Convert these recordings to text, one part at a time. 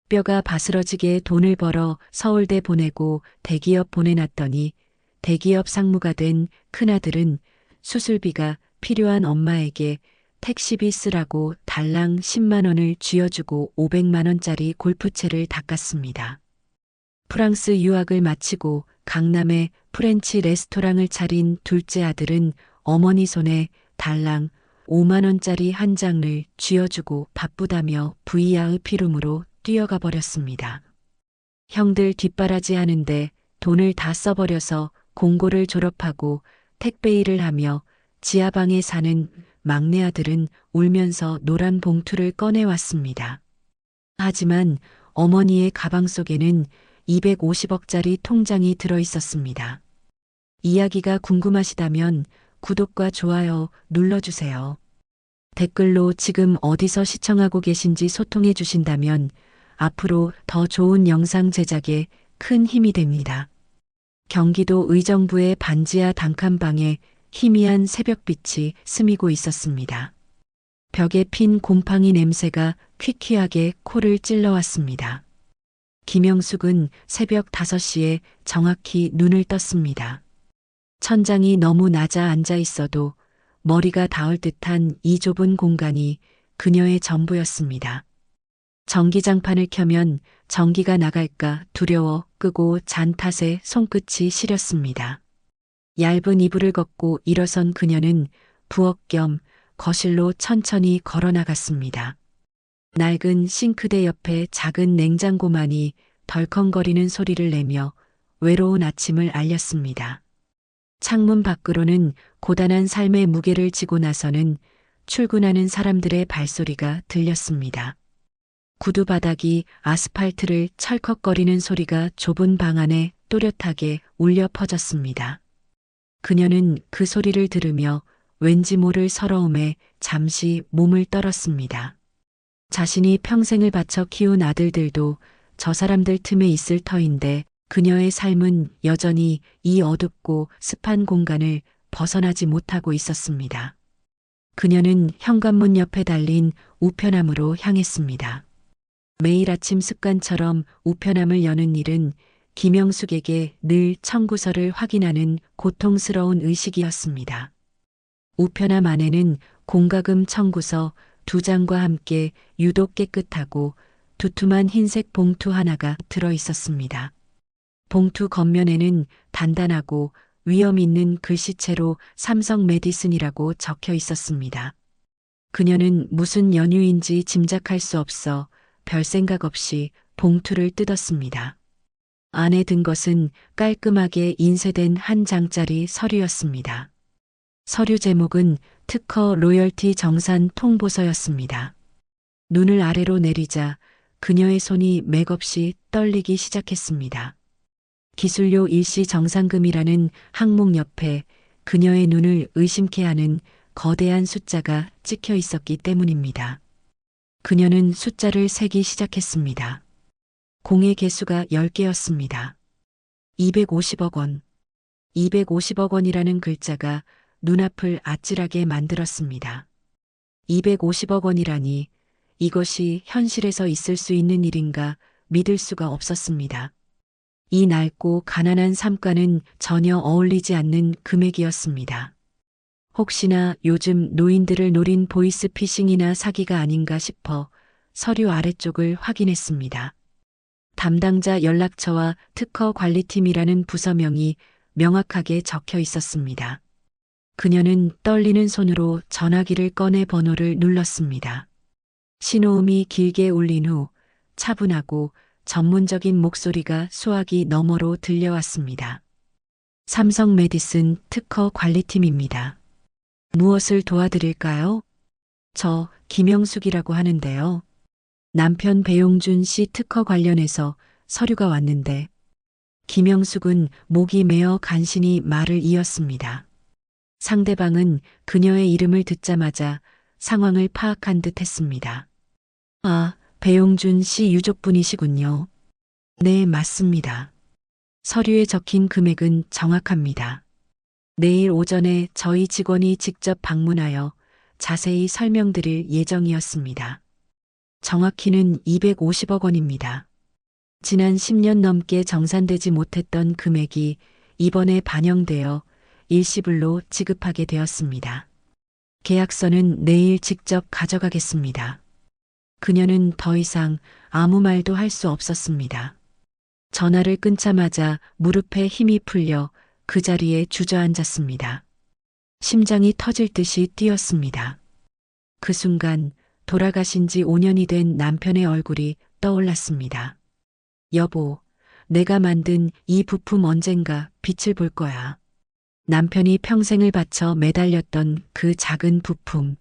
뼈가 바스러지게 돈을 벌어 서울대 보내고 대기업 보내놨더니 대기업 상무가 된 큰아들은 수술비가 필요한 엄마에게 택시비 쓰라고 달랑 10만 원을 쥐어주고 500만 원짜리 골프채를 닦았습니다. 프랑스 유학을 마치고 강남에 프렌치 레스토랑을 차린 둘째 아들은 어머니 손에 달랑 5만 원짜리 한 장을 쥐어주고 바쁘다며 부이아의 피름으로 뛰어가 버렸습니다. 형들 뒷바라지 하는데 돈을 다 써버려서 공고를 졸업하고 택배 일을 하며 지하방에 사는 막내 아들은 울면서 노란 봉투를 꺼내왔습니다. 하지만 어머니의 가방 속에는 250억짜리 통장이 들어 있었습니다. 이야기가 궁금하시다면 구독과 좋아요 눌러주세요. 댓글로 지금 어디서 시청하고 계신지 소통해 주신다면 앞으로 더 좋은 영상 제작에 큰 힘이 됩니다. 경기도 의정부의 반지하 단칸방에 희미한 새벽빛이 스미고 있었습니다. 벽에 핀 곰팡이 냄새가 퀴퀴하게 코를 찔러왔습니다. 김영숙은 새벽 5시에 정확히 눈을 떴습니다. 천장이 너무 낮아 앉아 있어도 머리가 닿을 듯한 이 좁은 공간이 그녀의 전부였습니다. 전기장판을 켜면 전기가 나갈까 두려워 끄고 잔 탓에 손끝이 시렸습니다. 얇은 이불을 걷고 일어선 그녀는 부엌 겸 거실로 천천히 걸어 나갔습니다. 낡은 싱크대 옆에 작은 냉장고만이 덜컹거리는 소리를 내며 외로운 아침을 알렸습니다. 창문 밖으로는 고단한 삶의 무게를 지고 나서는 출근하는 사람들의 발소리가 들렸습니다. 구두 바닥이 아스팔트를 철컥거리는 소리가 좁은 방 안에 또렷하게 울려 퍼졌습니다. 그녀는 그 소리를 들으며 왠지 모를 서러움에 잠시 몸을 떨었습니다. 자신이 평생을 바쳐 키운 아들들도 저 사람들 틈에 있을 터인데 그녀의 삶은 여전히 이 어둡고 습한 공간을 벗어나지 못하고 있었습니다. 그녀는 현관문 옆에 달린 우편함으로 향했습니다. 매일 아침 습관처럼 우편함을 여는 일은 김영숙에게 늘 청구서를 확인하는 고통스러운 의식이었습니다. 우편함 안에는 공과금 청구서 2장과 함께 유독 깨끗하고 두툼한 흰색 봉투 하나가 들어 있었습니다. 봉투 겉면에는 단단하고 위험 있는 글씨체로 삼성 메디슨이라고 적혀 있었습니다. 그녀는 무슨 연유인지 짐작할 수 없어 별 생각 없이 봉투를 뜯었습니다. 안에 든 것은 깔끔하게 인쇄된 한 장짜리 서류였습니다. 서류 제목은 특허 로열티 정산 통보서였습니다. 눈을 아래로 내리자 그녀의 손이 맥없이 떨리기 시작했습니다. 기술료 일시 정산금이라는 항목 옆에 그녀의 눈을 의심케 하는 거대한 숫자가 찍혀 있었기 때문입니다. 그녀는 숫자를 세기 시작했습니다. 공의 개수가 10개였습니다. 250억 원. 250억 원이라는 글자가 눈앞을 아찔하게 만들었습니다. 250억 원이라니 이것이 현실에서 있을 수 있는 일인가 믿을 수가 없었습니다. 이 낡고 가난한 삶과는 전혀 어울리지 않는 금액이었습니다. 혹시나 요즘 노인들을 노린 보이스피싱이나 사기가 아닌가 싶어 서류 아래쪽을 확인했습니다. 담당자 연락처와 특허 관리팀이라는 부서명이 명확하게 적혀 있었습니다. 그녀는 떨리는 손으로 전화기를 꺼내 번호를 눌렀습니다. 신호음이 길게 울린 후 차분하고 전문적인 목소리가 수화기 너머로 들려왔습니다. 삼성 메디슨 특허 관리팀입니다. 무엇을 도와드릴까요? 저 김영숙이라고 하는데요. 남편 배용준 씨 특허 관련해서 서류가 왔는데 김영숙은 목이 메어 간신히 말을 이었습니다. 상대방은 그녀의 이름을 듣자마자 상황을 파악한 듯 했습니다. 아, 배용준 씨 유족분이시군요. 네, 맞습니다. 서류에 적힌 금액은 정확합니다. 내일 오전에 저희 직원이 직접 방문하여 자세히 설명드릴 예정이었습니다. 정확히는 250억 원입니다. 지난 10년 넘게 정산되지 못했던 금액이 이번에 반영되어 일시불로 지급하게 되었습니다. 계약서는 내일 직접 가져가겠습니다. 그녀는 더 이상 아무 말도 할 수 없었습니다. 전화를 끊자마자 무릎에 힘이 풀려 그 자리에 주저앉았습니다. 심장이 터질 듯이 뛰었습니다. 그 순간 돌아가신 지 5년이 된 남편의 얼굴이 떠올랐습니다. 여보, 내가 만든 이 부품 언젠가 빛을 볼 거야. 남편이 평생을 바쳐 매달렸던 그 작은 부품.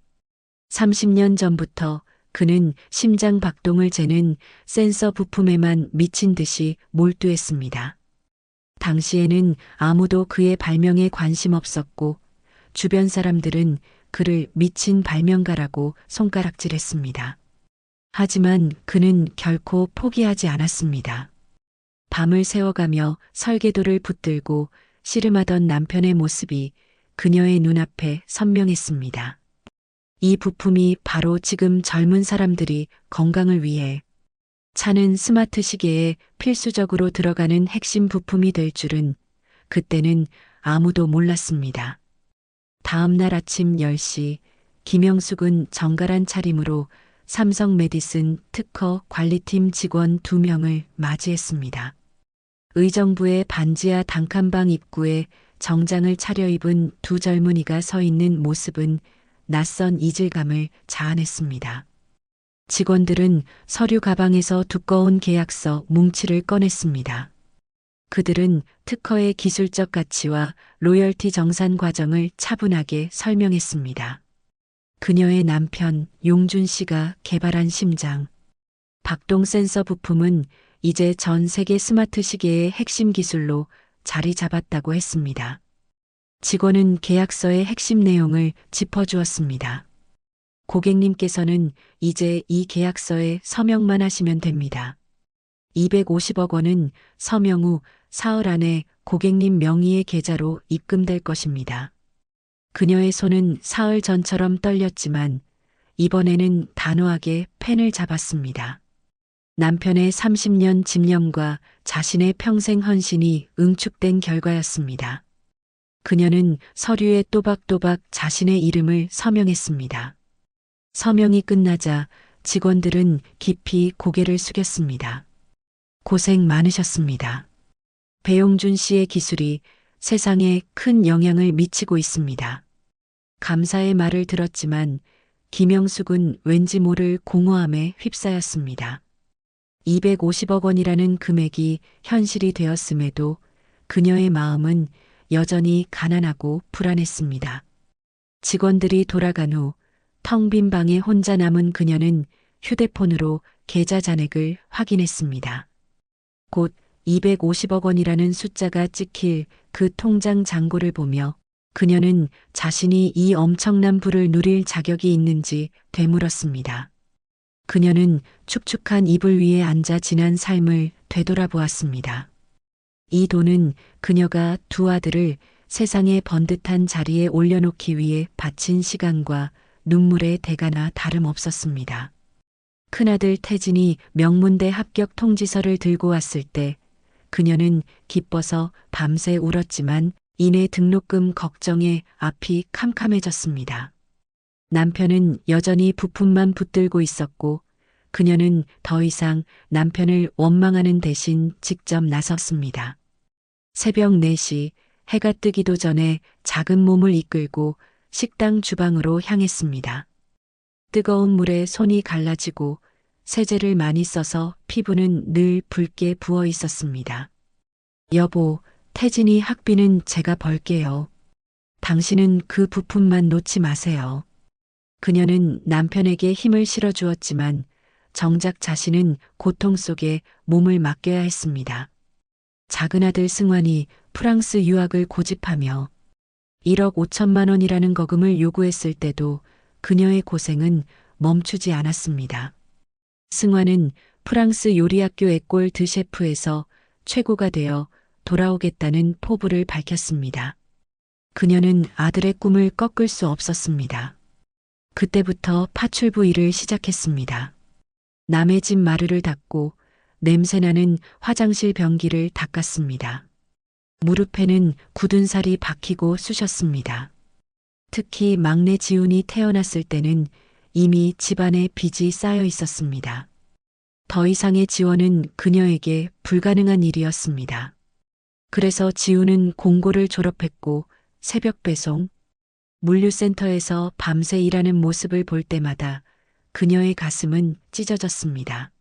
30년 전부터 그는 심장 박동을 재는 센서 부품에만 미친 듯이 몰두했습니다. 당시에는 아무도 그의 발명에 관심 없었고 주변 사람들은 그를 미친 발명가라고 손가락질했습니다. 하지만 그는 결코 포기하지 않았습니다. 밤을 새워가며 설계도를 붙들고 씨름하던 남편의 모습이 그녀의 눈앞에 선명했습니다. 이 부품이 바로 지금 젊은 사람들이 건강을 위해 차는 스마트 시계에 필수적으로 들어가는 핵심 부품이 될 줄은 그때는 아무도 몰랐습니다. 다음 날 아침 10시 김영숙은 정갈한 차림으로 삼성 메디슨 특허 관리팀 직원 2명을 맞이했습니다. 의정부의 반지하 단칸방 입구에 정장을 차려입은 두 젊은이가 서 있는 모습은 낯선 이질감을 자아냈습니다. 직원들은 서류 가방에서 두꺼운 계약서 뭉치를 꺼냈습니다. 그들은 특허의 기술적 가치와 로열티 정산 과정을 차분하게 설명했습니다. 그녀의 남편 용준 씨가 개발한 심장, 박동 센서 부품은 이제 전 세계 스마트 시계의 핵심 기술로 자리 잡았다고 했습니다. 직원은 계약서의 핵심 내용을 짚어주었습니다. 고객님께서는 이제 이 계약서에 서명만 하시면 됩니다. 250억 원은 서명 후 사흘 안에 고객님 명의의 계좌로 입금될 것입니다. 그녀의 손은 사흘 전처럼 떨렸지만 이번에는 단호하게 펜을 잡았습니다. 남편의 30년 집념과 자신의 평생 헌신이 응축된 결과였습니다. 그녀는 서류에 또박또박 자신의 이름을 서명했습니다. 서명이 끝나자 직원들은 깊이 고개를 숙였습니다. 고생 많으셨습니다. 배용준 씨의 기술이 세상에 큰 영향을 미치고 있습니다. 감사의 말을 들었지만 김영숙은 왠지 모를 공허함에 휩싸였습니다. 250억 원이라는 금액이 현실이 되었음에도 그녀의 마음은 여전히 가난하고 불안했습니다. 직원들이 돌아간 후 텅 빈 방에 혼자 남은 그녀는 휴대폰으로 계좌 잔액을 확인했습니다. 곧 250억 원이라는 숫자가 찍힐 그 통장 잔고를 보며 그녀는 자신이 이 엄청난 부를 누릴 자격이 있는지 되물었습니다. 그녀는 축축한 이불 위에 앉아 지난 삶을 되돌아보았습니다. 이 돈은 그녀가 두 아들을 세상의 번듯한 자리에 올려놓기 위해 바친 시간과 눈물의 대가나 다름없었습니다. 큰아들 태진이 명문대 합격 통지서를 들고 왔을 때 그녀는 기뻐서 밤새 울었지만 이내 등록금 걱정에 앞이 캄캄해졌습니다. 남편은 여전히 부품만 붙들고 있었고 그녀는 더 이상 남편을 원망하는 대신 직접 나섰습니다. 새벽 4시 해가 뜨기도 전에 작은 몸을 이끌고 식당 주방으로 향했습니다. 뜨거운 물에 손이 갈라지고 세제를 많이 써서 피부는 늘 붉게 부어 있었습니다. 여보, 태진이 학비는 제가 벌게요. 당신은 그 부품만 놓지 마세요. 그녀는 남편에게 힘을 실어주었지만 정작 자신은 고통 속에 몸을 맡겨야 했습니다. 작은 아들 승환이 프랑스 유학을 고집하며 1억 5천만 원이라는 거금을 요구했을 때도 그녀의 고생은 멈추지 않았습니다. 승환은 프랑스 요리학교 에꼴 드 셰프에서 최고가 되어 돌아오겠다는 포부를 밝혔습니다. 그녀는 아들의 꿈을 꺾을 수 없었습니다. 그때부터 파출부 일을 시작했습니다. 남의 집 마루를 닦고 냄새나는 화장실 변기를 닦았습니다. 무릎에는 굳은 살이 박히고 쑤셨습니다. 특히 막내 지훈이 태어났을 때는 이미 집안에 빚이 쌓여 있었습니다. 더 이상의 지원은 그녀에게 불가능한 일이었습니다. 그래서 지훈은 공고를 졸업했고 새벽 배송, 물류센터에서 밤새 일하는 모습을 볼 때마다 그녀의 가슴은 찢어졌습니다.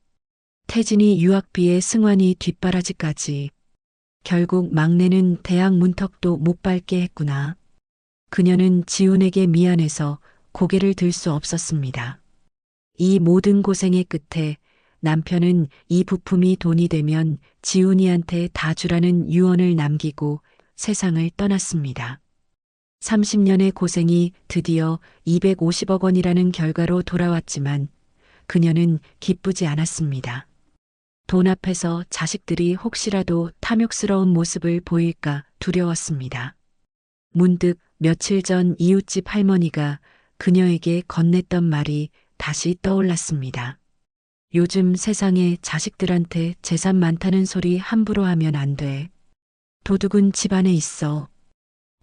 태진이 유학비에 승환이 뒷바라지까지. 결국 막내는 대학 문턱도 못 밟게 했구나. 그녀는 지훈에게 미안해서 고개를 들 수 없었습니다. 이 모든 고생의 끝에 남편은 이 부품이 돈이 되면 지훈이한테 다 주라는 유언을 남기고 세상을 떠났습니다. 30년의 고생이 드디어 250억 원이라는 결과로 돌아왔지만 그녀는 기쁘지 않았습니다. 돈 앞에서 자식들이 혹시라도 탐욕스러운 모습을 보일까 두려웠습니다. 문득 며칠 전 이웃집 할머니가 그녀에게 건넸던 말이 다시 떠올랐습니다. 요즘 세상에 자식들한테 재산 많다는 소리 함부로 하면 안 돼. 도둑은 집안에 있어.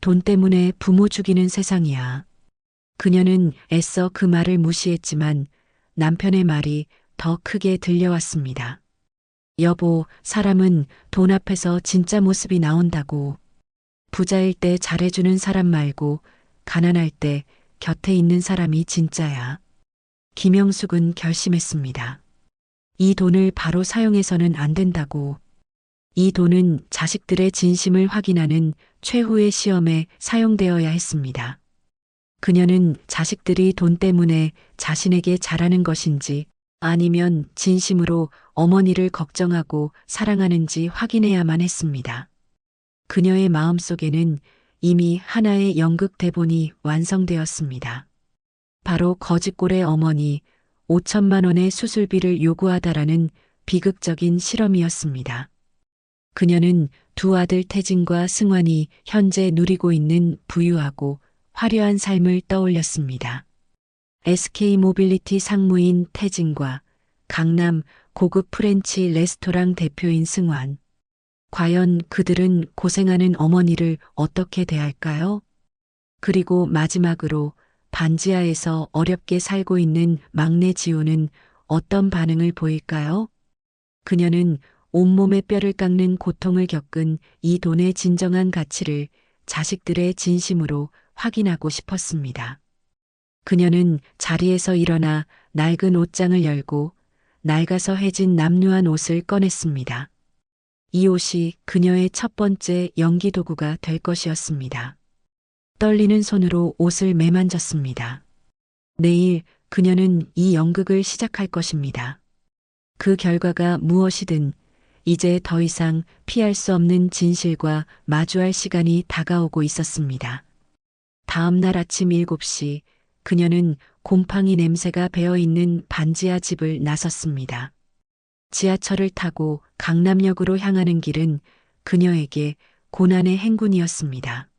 돈 때문에 부모 죽이는 세상이야. 그녀는 애써 그 말을 무시했지만 남편의 말이 더 크게 들려왔습니다. 여보, 사람은 돈 앞에서 진짜 모습이 나온다고. 부자일 때 잘해주는 사람 말고 가난할 때 곁에 있는 사람이 진짜야. 김영숙은 결심했습니다. 이 돈을 바로 사용해서는 안 된다고. 이 돈은 자식들의 진심을 확인하는 최후의 시험에 사용되어야 했습니다. 그녀는 자식들이 돈 때문에 자신에게 잘하는 것인지 아니면 진심으로 어머니를 걱정하고 사랑하는지 확인해야만 했습니다. 그녀의 마음속에는 이미 하나의 연극 대본이 완성되었습니다. 바로 거짓골의 어머니 5천만 원의 수술비를 요구하다라는 비극적인 실험이었습니다. 그녀는 두 아들 태진과 승환이 현재 누리고 있는 부유하고 화려한 삶을 떠올렸습니다. SK 모빌리티 상무인 태진과 강남 고급 프렌치 레스토랑 대표인 승환. 과연 그들은 고생하는 어머니를 어떻게 대할까요? 그리고 마지막으로 반지하에서 어렵게 살고 있는 막내 지우는 어떤 반응을 보일까요? 그녀는 온몸의 뼈를 깎는 고통을 겪은 이 돈의 진정한 가치를 자식들의 진심으로 확인하고 싶었습니다. 그녀는 자리에서 일어나 낡은 옷장을 열고 낡아서 해진 남루한 옷을 꺼냈습니다. 이 옷이 그녀의 첫 번째 연기 도구가 될 것이었습니다. 떨리는 손으로 옷을 매만졌습니다. 내일 그녀는 이 연극을 시작할 것입니다. 그 결과가 무엇이든 이제 더 이상 피할 수 없는 진실과 마주할 시간이 다가오고 있었습니다. 다음 날 아침 7시 그녀는 곰팡이 냄새가 배어있는 반지하 집을 나섰습니다. 지하철을 타고 강남역으로 향하는 길은 그녀에게 고난의 행군이었습니다.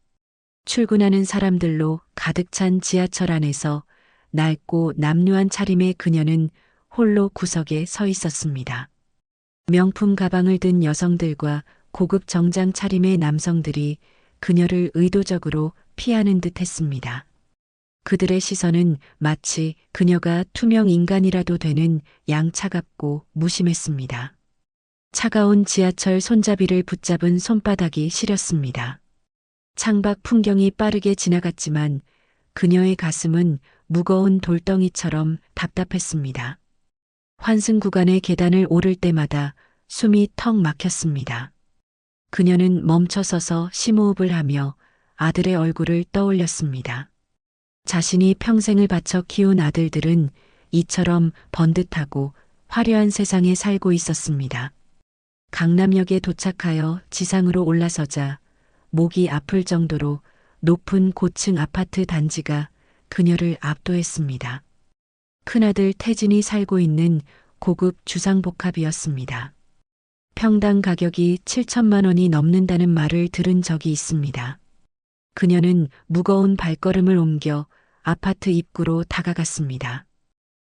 출근하는 사람들로 가득 찬 지하철 안에서 낡고 남루한 차림의 그녀는 홀로 구석에 서 있었습니다. 명품 가방을 든 여성들과 고급 정장 차림의 남성들이 그녀를 의도적으로 피하는 듯 했습니다. 그들의 시선은 마치 그녀가 투명 인간이라도 되는 양 차갑고 무심했습니다. 차가운 지하철 손잡이를 붙잡은 손바닥이 시렸습니다. 창밖 풍경이 빠르게 지나갔지만 그녀의 가슴은 무거운 돌덩이처럼 답답했습니다. 환승 구간의 계단을 오를 때마다 숨이 턱 막혔습니다. 그녀는 멈춰서서 심호흡을 하며 아들의 얼굴을 떠올렸습니다. 자신이 평생을 바쳐 키운 아들들은 이처럼 번듯하고 화려한 세상에 살고 있었습니다. 강남역에 도착하여 지상으로 올라서자 목이 아플 정도로 높은 고층 아파트 단지가 그녀를 압도했습니다. 큰아들 태진이 살고 있는 고급 주상복합이었습니다. 평당 가격이 7천만 원이 넘는다는 말을 들은 적이 있습니다. 그녀는 무거운 발걸음을 옮겨 아파트 입구로 다가갔습니다.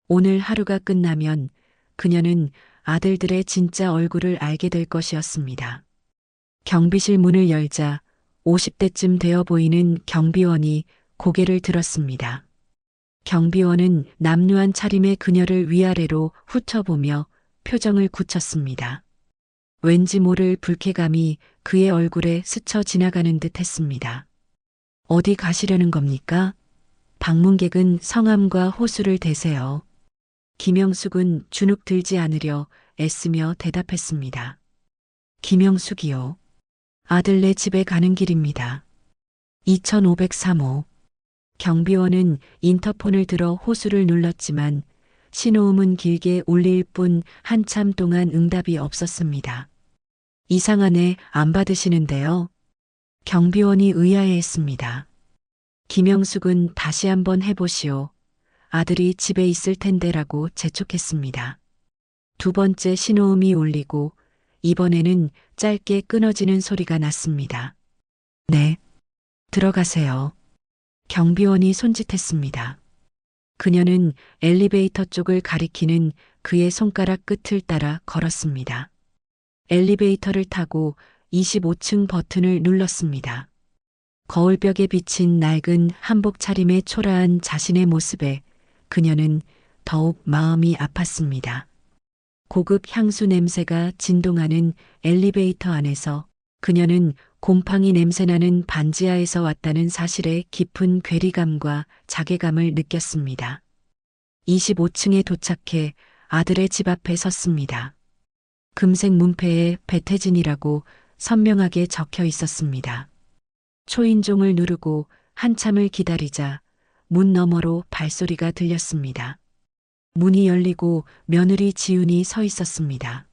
오늘 하루가 끝나면 그녀는 아들들의 진짜 얼굴을 알게 될 것이었습니다. 경비실 문을 열자 50대쯤 되어 보이는 경비원이 고개를 들었습니다. 경비원은 남루한 차림의 그녀를 위아래로 훑어보며 표정을 굳혔습니다. 왠지 모를 불쾌감이 그의 얼굴에 스쳐 지나가는 듯 했습니다. 어디 가시려는 겁니까? 방문객은 성함과 호수를 대세요. 김영숙은 주눅 들지 않으려 애쓰며 대답했습니다. 김영숙이요. 아들네 집에 가는 길입니다. 2503호. 경비원은 인터폰을 들어 호수를 눌렀지만 신호음은 길게 울릴 뿐 한참 동안 응답이 없었습니다. 이상하네, 안 받으시는데요. 경비원이 의아해했습니다. 김영숙은 다시 한번 해보시오. 아들이 집에 있을 텐데라고 재촉했습니다. 두 번째 신호음이 울리고 이번에는 짧게 끊어지는 소리가 났습니다. 네, 들어가세요. 경비원이 손짓했습니다. 그녀는 엘리베이터 쪽을 가리키는 그의 손가락 끝을 따라 걸었습니다. 엘리베이터를 타고 25층 버튼을 눌렀습니다. 거울벽에 비친 낡은 한복 차림의 초라한 자신의 모습에 그녀는 더욱 마음이 아팠습니다. 고급 향수 냄새가 진동하는 엘리베이터 안에서 그녀는 곰팡이 냄새나는 반지하에서 왔다는 사실에 깊은 괴리감과 자괴감을 느꼈습니다. 25층에 도착해 아들의 집 앞에 섰습니다. 금색 문패에 배태진이라고 선명하게 적혀 있었습니다. 초인종을 누르고 한참을 기다리자 문 너머로 발소리가 들렸습니다. 문이 열리고 며느리 지훈이 서 있었습니다.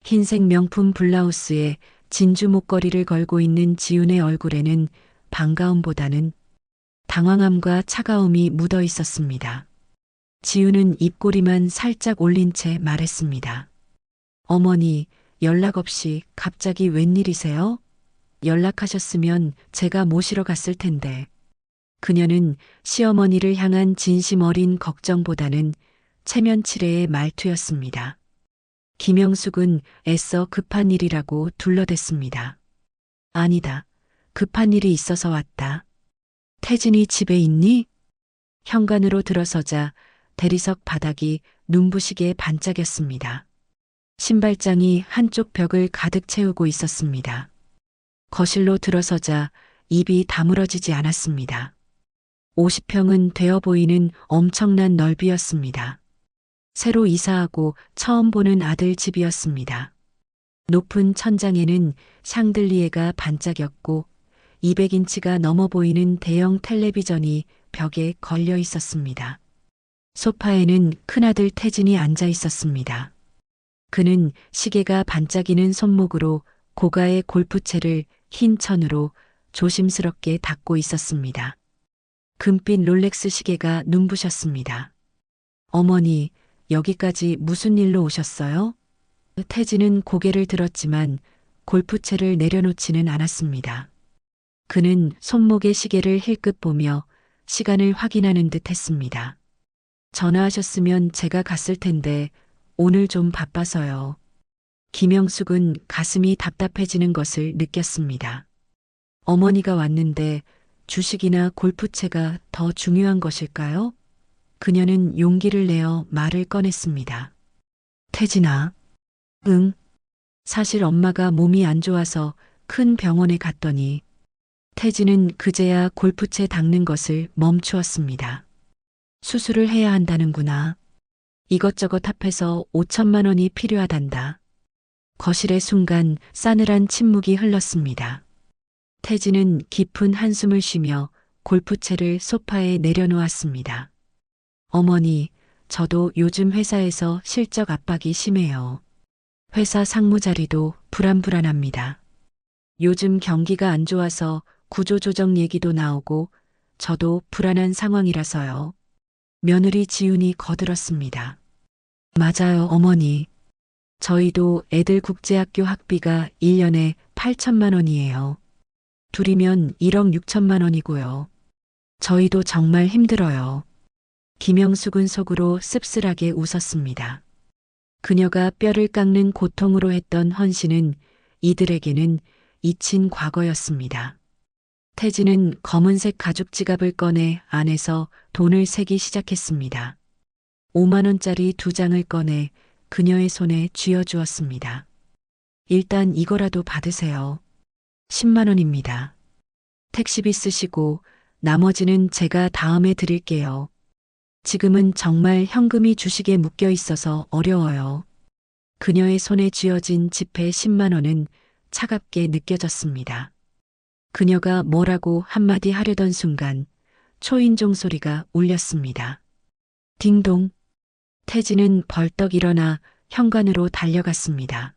흰색 명품 블라우스에 진주 목걸이를 걸고 있는 지훈의 얼굴에는 반가움보다는 당황함과 차가움이 묻어 있었습니다. 지훈은 입꼬리만 살짝 올린 채 말했습니다. 어머니, 연락 없이 갑자기 웬일이세요? 연락하셨으면 제가 모시러 갔을 텐데. 그녀는 시어머니를 향한 진심 어린 걱정보다는 체면치레의 말투였습니다. 김영숙은 애써 급한 일이라고 둘러댔습니다. 아니다. 급한 일이 있어서 왔다. 태진이 집에 있니? 현관으로 들어서자 대리석 바닥이 눈부시게 반짝였습니다. 신발장이 한쪽 벽을 가득 채우고 있었습니다. 거실로 들어서자 입이 다물어지지 않았습니다. 50평은 되어 보이는 엄청난 넓이였습니다. 새로 이사하고 처음 보는 아들 집이었습니다. 높은 천장에는 샹들리에가 반짝였고 200인치가 넘어 보이는 대형 텔레비전이 벽에 걸려 있었습니다. 소파에는 큰아들 태진이 앉아 있었습니다. 그는 시계가 반짝이는 손목으로 고가의 골프채를 흰 천으로 조심스럽게 닦고 있었습니다. 금빛 롤렉스 시계가 눈부셨습니다. 어머니, 여기까지 무슨 일로 오셨어요? 태진은 고개를 들었지만 골프채를 내려놓지는 않았습니다. 그는 손목의 시계를 힐끗 보며 시간을 확인하는 듯 했습니다. 전화하셨으면 제가 갔을 텐데 오늘 좀 바빠서요. 김영숙은 가슴이 답답해지는 것을 느꼈습니다. 어머니가 왔는데 주식이나 골프채가 더 중요한 것일까요? 그녀는 용기를 내어 말을 꺼냈습니다. 태진아. 응. 사실 엄마가 몸이 안 좋아서 큰 병원에 갔더니 태진은 그제야 골프채 닦는 것을 멈추었습니다. 수술을 해야 한다는구나. 이것저것 합해서 5천만 원이 필요하단다. 거실의 순간 싸늘한 침묵이 흘렀습니다. 태진은 깊은 한숨을 쉬며 골프채를 소파에 내려놓았습니다. 어머니, 저도 요즘 회사에서 실적 압박이 심해요. 회사 상무 자리도 불안합니다. 요즘 경기가 안 좋아서 구조조정 얘기도 나오고 저도 불안한 상황이라서요. 며느리 지훈이 거들었습니다. 맞아요, 어머니. 저희도 애들 국제학교 학비가 1년에 8천만 원이에요. 둘이면 1억 6천만 원이고요. 저희도 정말 힘들어요. 김영숙은 속으로 씁쓸하게 웃었습니다. 그녀가 뼈를 깎는 고통으로 했던 헌신은 이들에게는 잊힌 과거였습니다. 태진은 검은색 가죽 지갑을 꺼내 안에서 돈을 세기 시작했습니다. 5만 원짜리 2장을 꺼내 그녀의 손에 쥐어주었습니다. 일단 이거라도 받으세요. 10만 원입니다. 택시비 쓰시고 나머지는 제가 다음에 드릴게요. 지금은 정말 현금이 주식에 묶여 있어서 어려워요. 그녀의 손에 쥐어진 지폐 10만 원은 차갑게 느껴졌습니다. 그녀가 뭐라고 한마디 하려던 순간 초인종 소리가 울렸습니다. 딩동. 태진은 벌떡 일어나 현관으로 달려갔습니다.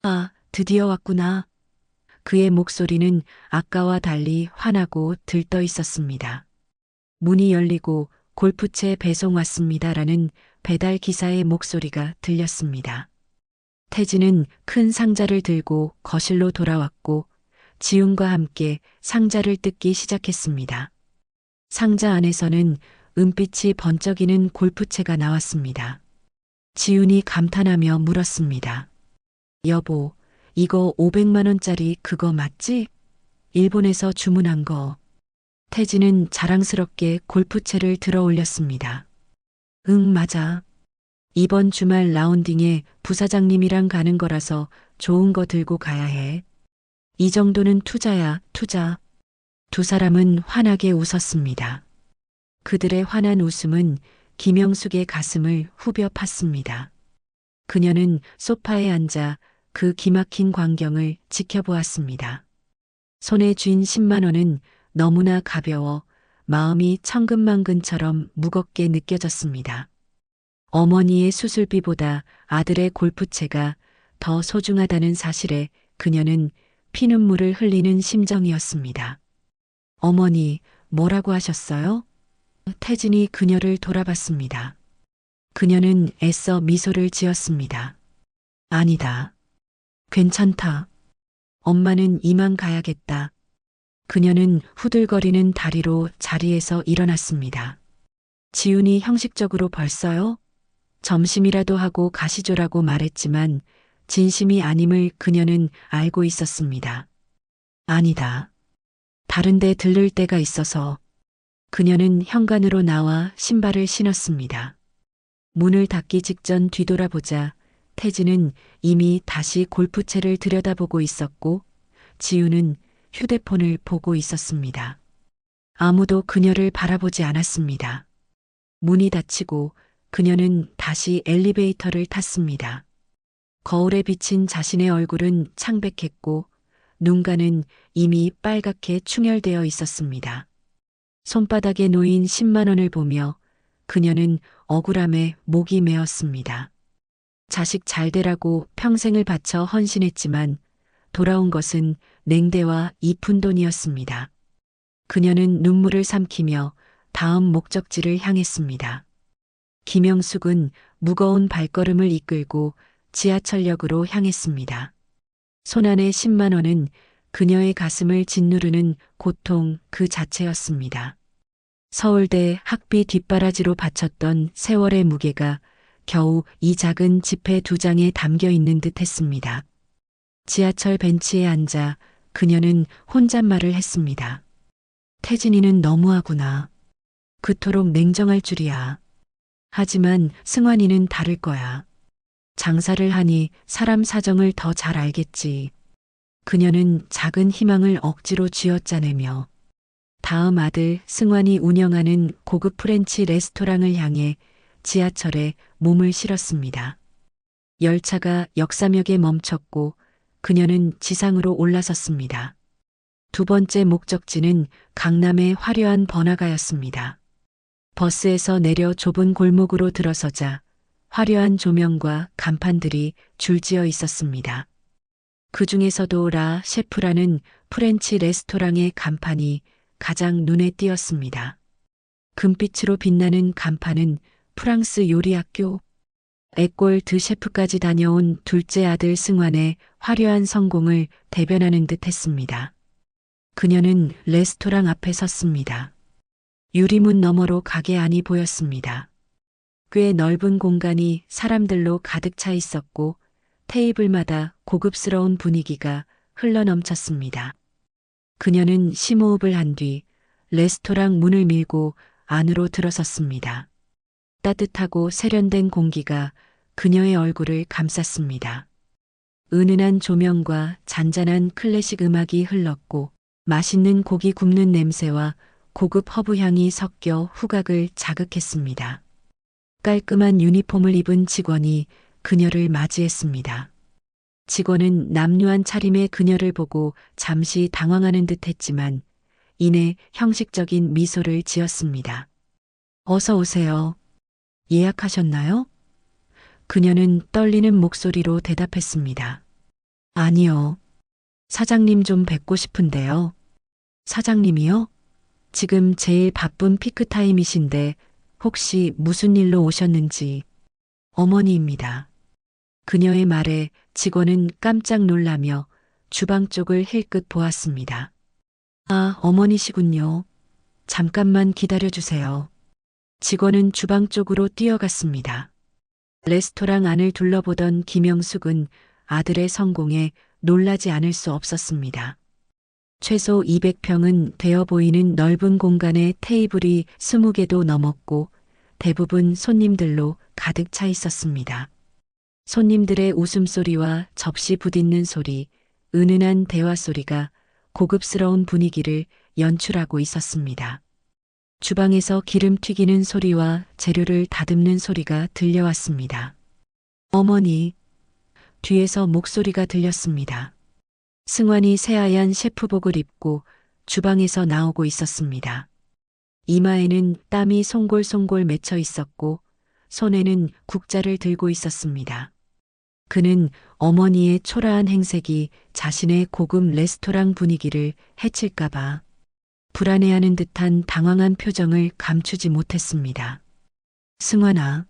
아, 드디어 왔구나. 그의 목소리는 아까와 달리 환하고 들떠 있었습니다. 문이 열리고 골프채 배송 왔습니다라는 배달 기사의 목소리가 들렸습니다. 태진은 큰 상자를 들고 거실로 돌아왔고 지훈과 함께 상자를 뜯기 시작했습니다. 상자 안에서는 은빛이 번쩍이는 골프채가 나왔습니다. 지훈이 감탄하며 물었습니다. 여보, 이거 500만 원짜리 그거 맞지? 일본에서 주문한 거. 태진은 자랑스럽게 골프채를 들어 올렸습니다. 응, 맞아. 이번 주말 라운딩에 부사장님이랑 가는 거라서 좋은 거 들고 가야 해. 이 정도는 투자야, 투자. 두 사람은 환하게 웃었습니다. 그들의 환한 웃음은 김영숙의 가슴을 후벼 팠습니다. 그녀는 소파에 앉아 그 기막힌 광경을 지켜보았습니다. 손에 쥔 10만 원은 너무나 가벼워 마음이 천근만근처럼 무겁게 느껴졌습니다. 어머니의 수술비보다 아들의 골프채가 더 소중하다는 사실에 그녀는 피눈물을 흘리는 심정이었습니다. 어머니, 뭐라고 하셨어요? 태진이 그녀를 돌아봤습니다. 그녀는 애써 미소를 지었습니다. 아니다. 괜찮다. 엄마는 이만 가야겠다. 그녀는 후들거리는 다리로 자리에서 일어났습니다. 지훈이 형식적으로 벌써요? 점심이라도 하고 가시죠라고 말했지만 진심이 아님을 그녀는 알고 있었습니다. 아니다. 다른 데 들를 데가 있어서. 그녀는 현관으로 나와 신발을 신었습니다. 문을 닫기 직전 뒤돌아보자 태진은 이미 다시 골프채를 들여다보고 있었고 지우는 휴대폰을 보고 있었습니다. 아무도 그녀를 바라보지 않았습니다. 문이 닫히고 그녀는 다시 엘리베이터를 탔습니다. 거울에 비친 자신의 얼굴은 창백했고 눈가는 이미 빨갛게 충혈되어 있었습니다. 손바닥에 놓인 10만 원을 보며 그녀는 억울함에 목이 메었습니다. 자식 잘 되라고 평생을 바쳐 헌신했지만 돌아온 것은 냉대와 이푼 돈이었습니다. 그녀는 눈물을 삼키며 다음 목적지를 향했습니다. 김영숙은 무거운 발걸음을 이끌고 지하철역으로 향했습니다. 손안의 10만 원은 그녀의 가슴을 짓누르는 고통 그 자체였습니다. 서울대 학비 뒷바라지로 바쳤던 세월의 무게가 겨우 이 작은 지폐 2장에 담겨 있는 듯 했습니다. 지하철 벤치에 앉아 그녀는 혼잣말을 했습니다. 태진이는 너무하구나. 그토록 냉정할 줄이야. 하지만 승환이는 다를 거야. 장사를 하니 사람 사정을 더 잘 알겠지. 그녀는 작은 희망을 억지로 쥐어짜내며 다음 아들 승환이 운영하는 고급 프렌치 레스토랑을 향해 지하철에 몸을 실었습니다. 열차가 역사역에 멈췄고 그녀는 지상으로 올라섰습니다. 두 번째 목적지는 강남의 화려한 번화가였습니다. 버스에서 내려 좁은 골목으로 들어서자 화려한 조명과 간판들이 줄지어 있었습니다. 그 중에서도 라 셰프라는 프렌치 레스토랑의 간판이 가장 눈에 띄었습니다. 금빛으로 빛나는 간판은 프랑스 요리학교 에꼴 드 셰프까지 다녀온 둘째 아들 승환의 화려한 성공을 대변하는 듯 했습니다. 그녀는 레스토랑 앞에 섰습니다. 유리문 너머로 가게 안이 보였습니다. 꽤 넓은 공간이 사람들로 가득 차 있었고 테이블마다 고급스러운 분위기가 흘러넘쳤습니다. 그녀는 심호흡을 한 뒤 레스토랑 문을 밀고 안으로 들어섰습니다. 따뜻하고 세련된 공기가 그녀의 얼굴을 감쌌습니다. 은은한 조명과 잔잔한 클래식 음악이 흘렀고 맛있는 고기 굽는 냄새와 고급 허브향이 섞여 후각을 자극했습니다. 깔끔한 유니폼을 입은 직원이 그녀를 맞이했습니다. 직원은 남루한 차림의 그녀를 보고 잠시 당황하는 듯 했지만 이내 형식적인 미소를 지었습니다. 어서 오세요. 예약하셨나요? 그녀는 떨리는 목소리로 대답했습니다. 아니요. 사장님 좀 뵙고 싶은데요. 사장님이요? 지금 제일 바쁜 피크타임이신데 혹시 무슨 일로 오셨는지. 어머니입니다. 그녀의 말에 직원은 깜짝 놀라며 주방 쪽을 힐끗 보았습니다. 아, 어머니시군요. 잠깐만 기다려주세요. 직원은 주방 쪽으로 뛰어갔습니다. 레스토랑 안을 둘러보던 김영숙은 아들의 성공에 놀라지 않을 수 없었습니다. 최소 200평은 되어 보이는 넓은 공간에 테이블이 20개도 넘었고 대부분 손님들로 가득 차 있었습니다. 손님들의 웃음소리와 접시 부딪는 소리, 은은한 대화 소리가 고급스러운 분위기를 연출하고 있었습니다. 주방에서 기름 튀기는 소리와 재료를 다듬는 소리가 들려왔습니다. 어머니, 뒤에서 목소리가 들렸습니다. 승환이 새하얀 셰프복을 입고 주방에서 나오고 있었습니다. 이마에는 땀이 송골송골 맺혀 있었고 손에는 국자를 들고 있었습니다. 그는 어머니의 초라한 행색이 자신의 고급 레스토랑 분위기를 해칠까봐 불안해하는 듯한 당황한 표정을 감추지 못했습니다. 승환아,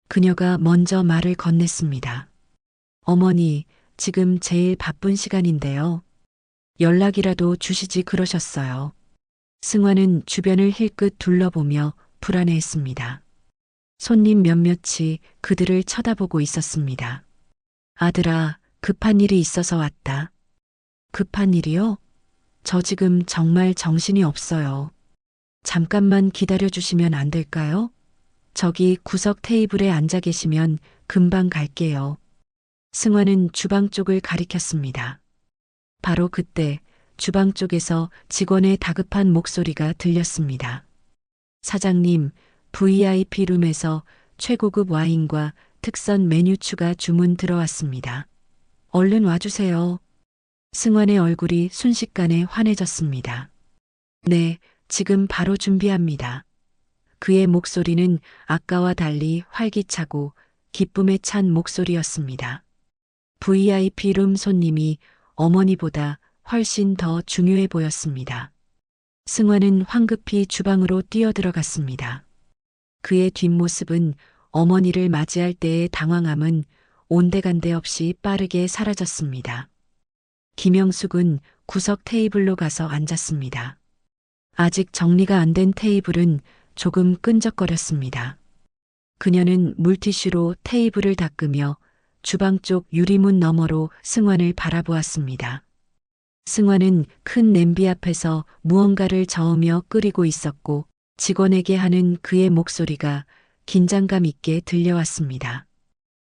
그녀가 먼저 말을 건넸습니다. 어머니, 지금 제일 바쁜 시간인데요. 연락이라도 주시지 그러셨어요. 승환은 주변을 힐끗 둘러보며 불안해했습니다. 손님 몇몇이 그들을 쳐다보고 있었습니다. 아들아, 급한 일이 있어서 왔다. 급한 일이요? 저 지금 정말 정신이 없어요. 잠깐만 기다려 주시면 안 될까요? 저기 구석 테이블에 앉아 계시면 금방 갈게요. 승환은 주방 쪽을 가리켰습니다. 바로 그때 주방 쪽에서 직원의 다급한 목소리가 들렸습니다. 사장님, VIP 룸에서 최고급 와인과 특선 메뉴 추가 주문 들어왔습니다. 얼른 와주세요. 승환의 얼굴이 순식간에 환해졌습니다. 네, 지금 바로 준비합니다. 그의 목소리는 아까와 달리 활기차고 기쁨에 찬 목소리였습니다. VIP 룸 손님이 어머니보다 훨씬 더 중요해 보였습니다. 승환은 황급히 주방으로 뛰어들어갔습니다. 그의 뒷모습은 어머니를 맞이할 때의 당황함은 온데간데 없이 빠르게 사라졌습니다. 김영숙은 구석 테이블로 가서 앉았습니다. 아직 정리가 안 된 테이블은 조금 끈적거렸습니다. 그녀는 물티슈로 테이블을 닦으며 주방 쪽 유리문 너머로 승환을 바라보았습니다. 승환은 큰 냄비 앞에서 무언가를 저으며 끓이고 있었고 직원에게 하는 그의 목소리가 긴장감 있게 들려왔습니다.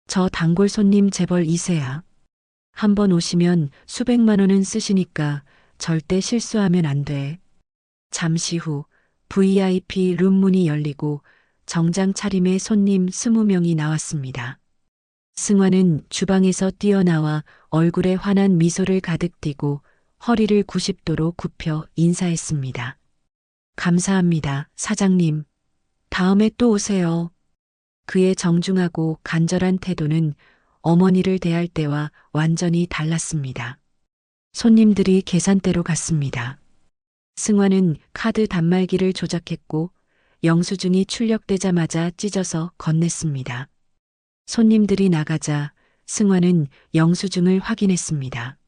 저 단골 손님 재벌 이세야. 한번 오시면 수백만 원은 쓰시니까 절대 실수하면 안 돼. 잠시 후 VIP 룸 문이 열리고 정장 차림의 손님 20명이 나왔습니다. 승환은 주방에서 뛰어나와 얼굴에 환한 미소를 가득 띠고 허리를 90도로 굽혀 인사했습니다. 감사합니다, 사장님. 다음에 또 오세요. 그의 정중하고 간절한 태도는 어머니를 대할 때와 완전히 달랐습니다. 손님들이 계산대로 갔습니다. 승환은 카드 단말기를 조작했고 영수증이 출력되자마자 찢어서 건넸습니다. 손님들이 나가자 승환은 영수증을 확인했습니다.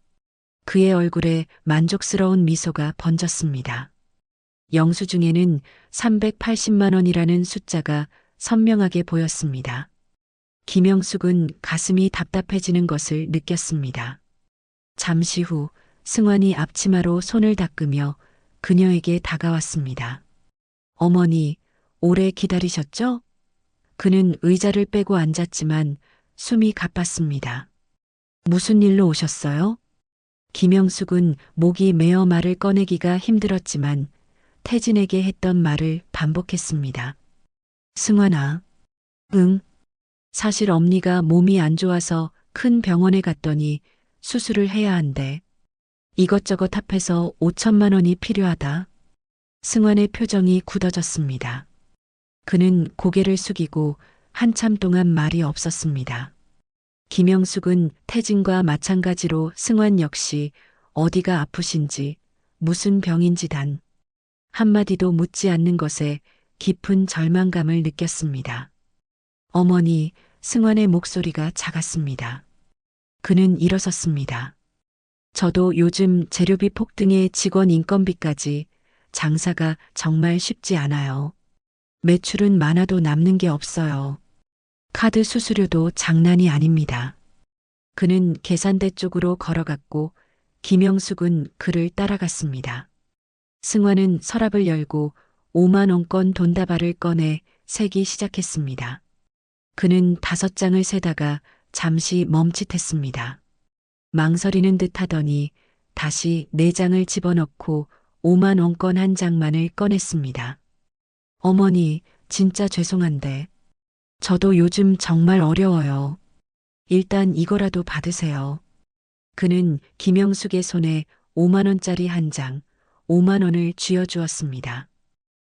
그의 얼굴에 만족스러운 미소가 번졌습니다. 영수증에는 380만 원이라는 숫자가 선명하게 보였습니다. 김영숙은 가슴이 답답해지는 것을 느꼈습니다. 잠시 후 승환이 앞치마로 손을 닦으며 그녀에게 다가왔습니다. 어머니, 오래 기다리셨죠? 그는 의자를 빼고 앉았지만 숨이 가빴습니다. 무슨 일로 오셨어요? 김영숙은 목이 메어 말을 꺼내기가 힘들었지만 태진에게 했던 말을 반복했습니다. 승환아. 응. 사실 엄니가 몸이 안 좋아서 큰 병원에 갔더니 수술을 해야 한대. 이것저것 합해서 5천만 원이 필요하다. 승환의 표정이 굳어졌습니다. 그는 고개를 숙이고 한참 동안 말이 없었습니다. 김영숙은 태진과 마찬가지로 승환 역시 어디가 아프신지 무슨 병인지 단 한마디도 묻지 않는 것에 깊은 절망감을 느꼈습니다. 어머니, 승환의 목소리가 작았습니다. 그는 일어섰습니다. 저도 요즘 재료비 폭등에 직원 인건비까지 장사가 정말 쉽지 않아요. 매출은 많아도 남는 게 없어요. 카드 수수료도 장난이 아닙니다. 그는 계산대 쪽으로 걸어갔고 김영숙은 그를 따라갔습니다. 승환은 서랍을 열고 5만 원권 돈다발을 꺼내 세기 시작했습니다. 그는 5장을 세다가 잠시 멈칫했습니다. 망설이는 듯 하더니 다시 4장을 집어넣고 5만 원권 한 장만을 꺼냈습니다. 어머니, 진짜 죄송한데 저도 요즘 정말 어려워요. 일단 이거라도 받으세요. 그는 김영숙의 손에 5만 원짜리 한 장, 5만 원을 쥐어주었습니다.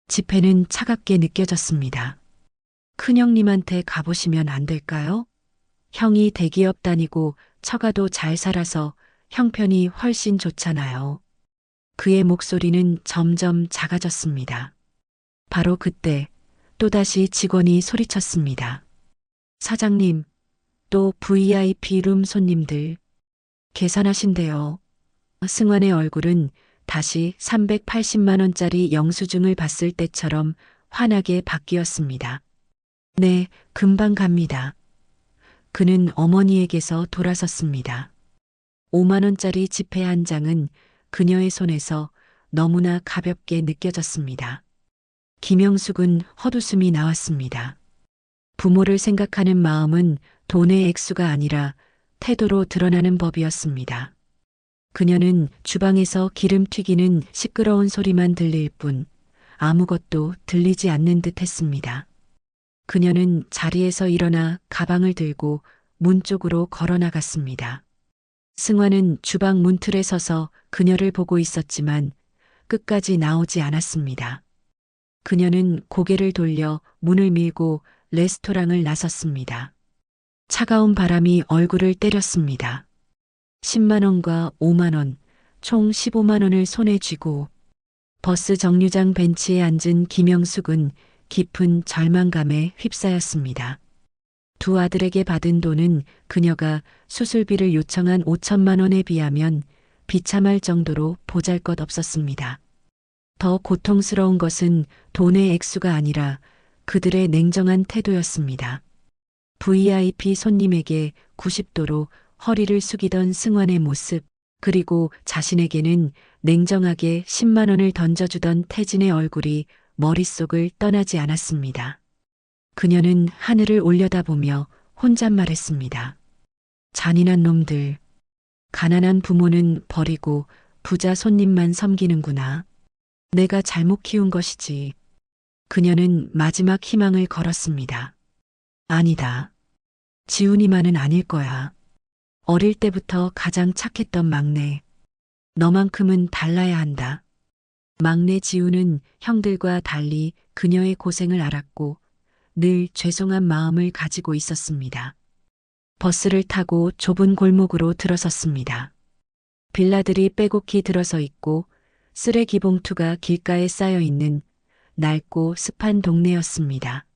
지폐는 차갑게 느껴졌습니다. 큰형님한테 가보시면 안 될까요? 형이 대기업 다니고 처가도 잘 살아서 형편이 훨씬 좋잖아요. 그의 목소리는 점점 작아졌습니다. 바로 그때 또다시 직원이 소리쳤습니다. 사장님, 또 VIP 룸 손님들 계산하신대요. 승환의 얼굴은 다시 380만 원짜리 영수증을 봤을 때처럼 환하게 바뀌었습니다. 네, 금방 갑니다. 그는 어머니에게서 돌아섰습니다. 5만 원짜리 지폐 한 장은 그녀의 손에서 너무나 가볍게 느껴졌습니다. 김영숙은 헛웃음이 나왔습니다. 부모를 생각하는 마음은 돈의 액수가 아니라 태도로 드러나는 법이었습니다. 그녀는 주방에서 기름 튀기는 시끄러운 소리만 들릴 뿐 아무것도 들리지 않는 듯 했습니다. 그녀는 자리에서 일어나 가방을 들고 문 쪽으로 걸어 나갔습니다. 승환은 주방 문틀에 서서 그녀를 보고 있었지만 끝까지 나오지 않았습니다. 그녀는 고개를 돌려 문을 밀고 레스토랑을 나섰습니다. 차가운 바람이 얼굴을 때렸습니다. 10만 원과 5만 원, 총 15만 원을 손에 쥐고 버스 정류장 벤치에 앉은 김영숙은 깊은 절망감에 휩싸였습니다. 두 아들에게 받은 돈은 그녀가 수술비를 요청한 5천만 원에 비하면 비참할 정도로 보잘것없었습니다. 더 고통스러운 것은 돈의 액수가 아니라 그들의 냉정한 태도였습니다. VIP 손님에게 90도로 허리를 숙이던 승환의 모습, 그리고 자신에게는 냉정하게 10만 원을 던져주던 태진의 얼굴이 머릿속을 떠나지 않았습니다. 그녀는 하늘을 올려다보며 혼잣말했습니다. 잔인한 놈들. 가난한 부모는 버리고 부자 손님만 섬기는구나. 내가 잘못 키운 것이지. 그녀는 마지막 희망을 걸었습니다. 아니다. 지훈이만은 아닐 거야. 어릴 때부터 가장 착했던 막내. 너만큼은 달라야 한다. 막내 지훈은 형들과 달리 그녀의 고생을 알았고 늘 죄송한 마음을 가지고 있었습니다. 버스를 타고 좁은 골목으로 들어섰습니다. 빌라들이 빼곡히 들어서 있고 쓰레기 봉투가 길가에 쌓여 있는 낡고 습한 동네였습니다.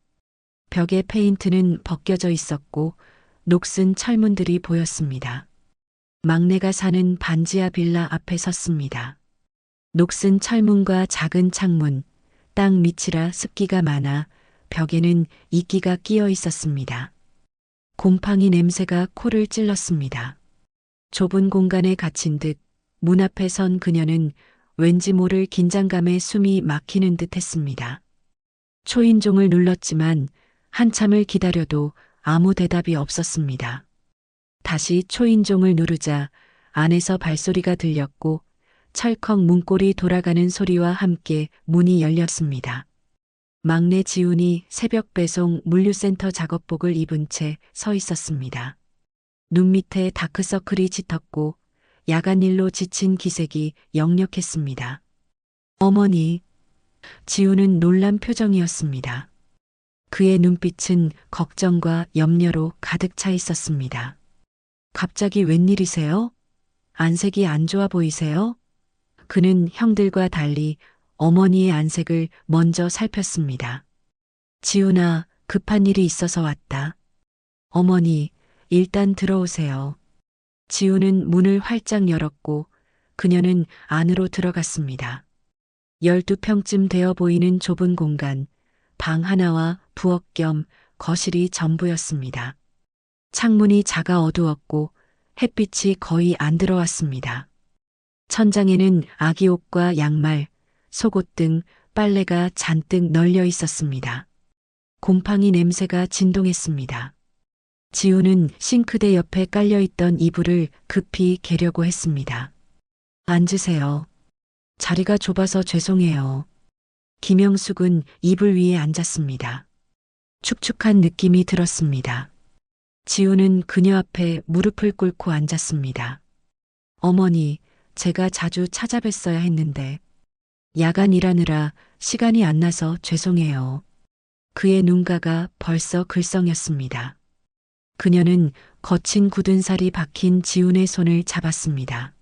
벽의 페인트는 벗겨져 있었고 녹슨 철문들이 보였습니다. 막내가 사는 반지하 빌라 앞에 섰습니다. 녹슨 철문과 작은 창문, 땅 밑이라 습기가 많아 벽에는 이끼가 끼어 있었습니다. 곰팡이 냄새가 코를 찔렀습니다. 좁은 공간에 갇힌 듯 문 앞에 선 그녀는 왠지 모를 긴장감에 숨이 막히는 듯 했습니다. 초인종을 눌렀지만 한참을 기다려도 아무 대답이 없었습니다. 다시 초인종을 누르자 안에서 발소리가 들렸고 철컥 문고리 돌아가는 소리와 함께 문이 열렸습니다. 막내 지훈이 새벽 배송 물류센터 작업복을 입은 채 서 있었습니다. 눈 밑에 다크서클이 짙었고 야간 일로 지친 기색이 역력했습니다. 어머니, 지훈은 놀란 표정이었습니다. 그의 눈빛은 걱정과 염려로 가득 차 있었습니다. 갑자기 웬일이세요? 안색이 안 좋아 보이세요? 그는 형들과 달리 어머니의 안색을 먼저 살폈습니다. 지훈아, 급한 일이 있어서 왔다. 어머니, 일단 들어오세요. 지훈은 문을 활짝 열었고 그녀는 안으로 들어갔습니다. 12평쯤 되어 보이는 좁은 공간, 방 하나와 부엌 겸 거실이 전부였습니다. 창문이 작아 어두웠고 햇빛이 거의 안 들어왔습니다. 천장에는 아기 옷과 양말, 속옷 등 빨래가 잔뜩 널려 있었습니다. 곰팡이 냄새가 진동했습니다. 지훈은 싱크대 옆에 깔려있던 이불을 급히 개려고 했습니다. 앉으세요. 자리가 좁아서 죄송해요. 김영숙은 이불 위에 앉았습니다. 축축한 느낌이 들었습니다. 지훈은 그녀 앞에 무릎을 꿇고 앉았습니다. 어머니, 제가 자주 찾아뵀어야 했는데 야간 일하느라 시간이 안 나서 죄송해요. 그의 눈가가 벌써 글썽였습니다. 그녀는 거친 굳은 살이 박힌 지훈의 손을 잡았습니다.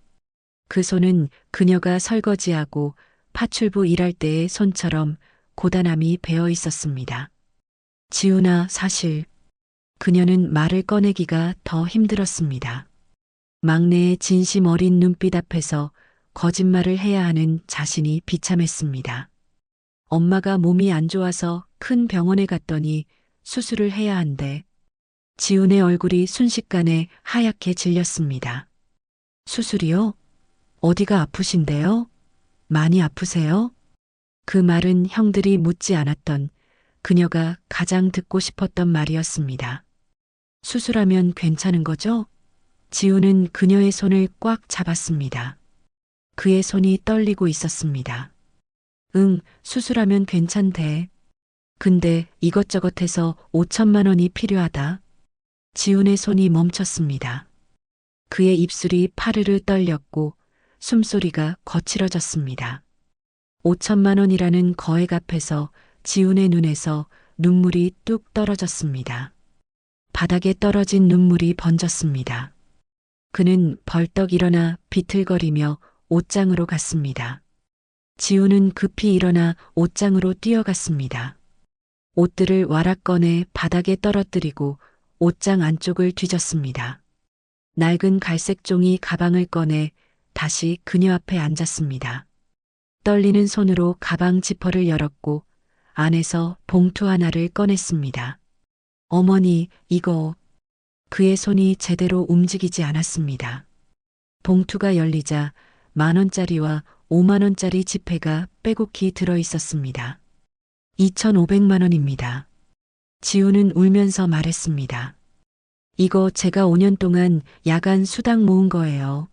그 손은 그녀가 설거지하고 파출부 일할 때의 손처럼 고단함이 배어 있었습니다. 지훈아, 사실 그녀는 말을 꺼내기가 더 힘들었습니다. 막내의 진심 어린 눈빛 앞에서 거짓말을 해야 하는 자신이 비참했습니다. 엄마가 몸이 안 좋아서 큰 병원에 갔더니 수술을 해야 한대. 지훈의 얼굴이 순식간에 하얗게 질렸습니다. 수술이요? 어디가 아프신데요? 많이 아프세요? 그 말은 형들이 묻지 않았던 그녀가 가장 듣고 싶었던 말이었습니다. 수술하면 괜찮은 거죠? 지훈은 그녀의 손을 꽉 잡았습니다. 그의 손이 떨리고 있었습니다. 응, 수술하면 괜찮대. 근데 이것저것 해서 5천만 원이 필요하다. 지훈의 손이 멈췄습니다. 그의 입술이 파르르 떨렸고 숨소리가 거칠어졌습니다. 5천만 원이라는 거액 앞에서 지훈의 눈에서 눈물이 뚝 떨어졌습니다. 바닥에 떨어진 눈물이 번졌습니다. 그는 벌떡 일어나 비틀거리며 옷장으로 갔습니다. 지훈은 급히 일어나 옷장으로 뛰어갔습니다. 옷들을 와락 꺼내 바닥에 떨어뜨리고 옷장 안쪽을 뒤졌습니다. 낡은 갈색 종이 가방을 꺼내 다시 그녀 앞에 앉았습니다. 떨리는 손으로 가방 지퍼를 열었고 안에서 봉투 하나를 꺼냈습니다. 어머니, 이거. 그의 손이 제대로 움직이지 않았습니다. 봉투가 열리자 10,000원짜리와 50,000원짜리 지폐가 빼곡히 들어 있었습니다. 2,500만 원입니다. 지훈은 울면서 말했습니다. 이거 제가 5년 동안 야간 수당 모은 거예요.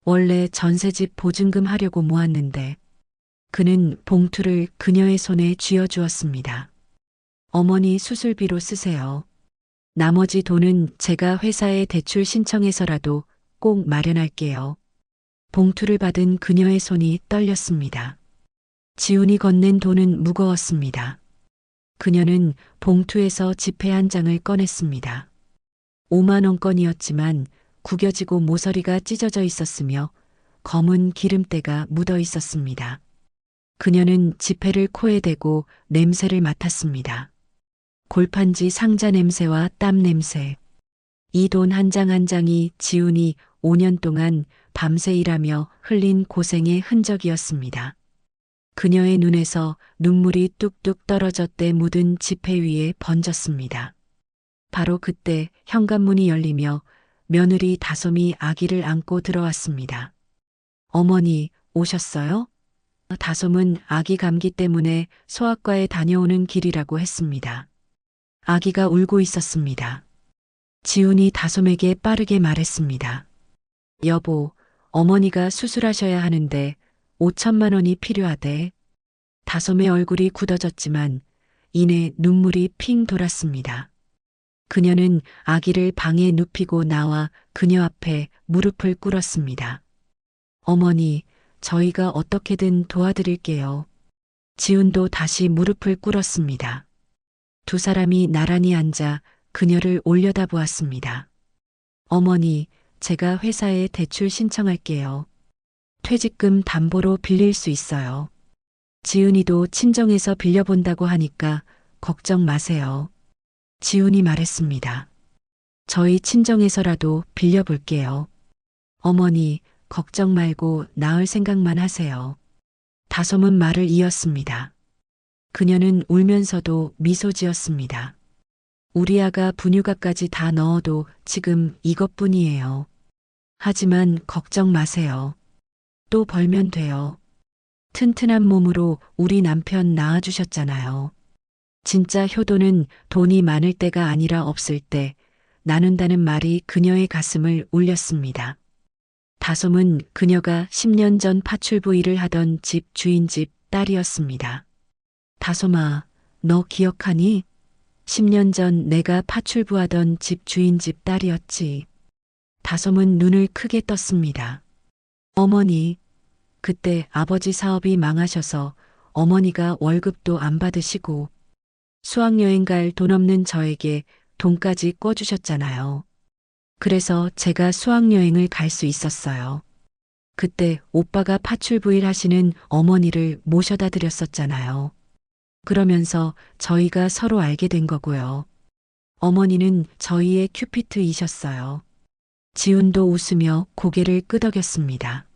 원래 전셋집 보증금 하려고 모았는데. 그는 봉투를 그녀의 손에 쥐어주었습니다. 어머니 수술비로 쓰세요. 나머지 돈은 제가 회사에 대출 신청해서라도 꼭 마련할게요. 봉투를 받은 그녀의 손이 떨렸습니다. 지훈이 건넨 돈은 무거웠습니다. 그녀는 봉투에서 지폐 한 장을 꺼냈습니다. 5만 원권이었지만 구겨지고 모서리가 찢어져 있었으며 검은 기름때가 묻어 있었습니다. 그녀는 지폐를 코에 대고 냄새를 맡았습니다. 골판지 상자 냄새와 땀 냄새. 이 돈 한 장 한 장이 지훈이 5년 동안 밤새 일하며 흘린 고생의 흔적이었습니다. 그녀의 눈에서 눈물이 뚝뚝 떨어졌대 묻은 지폐 위에 번졌습니다. 바로 그때 현관문이 열리며 며느리 다솜이 아기를 안고 들어왔습니다. 어머니, 오셨어요? 다솜은 아기 감기 때문에 소아과에 다녀오는 길이라고 했습니다. 아기가 울고 있었습니다. 지훈이 다솜에게 빠르게 말했습니다. 여보, 어머니가 수술하셔야 하는데 5천만 원이 필요하대. 다솜의 얼굴이 굳어졌지만 이내 눈물이 핑 돌았습니다. 그녀는 아기를 방에 눕히고 나와 그녀 앞에 무릎을 꿇었습니다. 어머니, 저희가 어떻게든 도와드릴게요. 지훈도 다시 무릎을 꿇었습니다. 두 사람이 나란히 앉아 그녀를 올려다보았습니다. 어머니, 제가 회사에 대출 신청할게요. 퇴직금 담보로 빌릴 수 있어요. 지은이도 친정에서 빌려본다고 하니까 걱정 마세요. 지훈이 말했습니다. 저희 친정에서라도 빌려볼게요. 어머니, 걱정 말고 나을 생각만 하세요. 다솜은 말을 이었습니다. 그녀는 울면서도 미소 지었습니다. 우리 아가 분유가까지 다 넣어도 지금 이것뿐이에요. 하지만 걱정 마세요. 또 벌면 돼요. 튼튼한 몸으로 우리 남편 낳아주셨잖아요. 진짜 효도는 돈이 많을 때가 아니라 없을 때 나눈다는 말이 그녀의 가슴을 울렸습니다. 다솜은 그녀가 10년 전 파출부 일을 하던 집 주인집 딸이었습니다. 다솜아, 너 기억하니? 10년 전 내가 파출부 하던 집 주인집 딸이었지. 다솜은 눈을 크게 떴습니다. 어머니, 그때 아버지 사업이 망하셔서 어머니가 월급도 안 받으시고 수학여행 갈 돈 없는 저에게 돈까지 꿔주셨잖아요. 그래서 제가 수학여행을 갈 수 있었어요. 그때 오빠가 파출부 일 하시는 어머니를 모셔다 드렸었잖아요. 그러면서 저희가 서로 알게 된 거고요. 어머니는 저희의 큐피트이셨어요. 지훈도 웃으며 고개를 끄덕였습니다.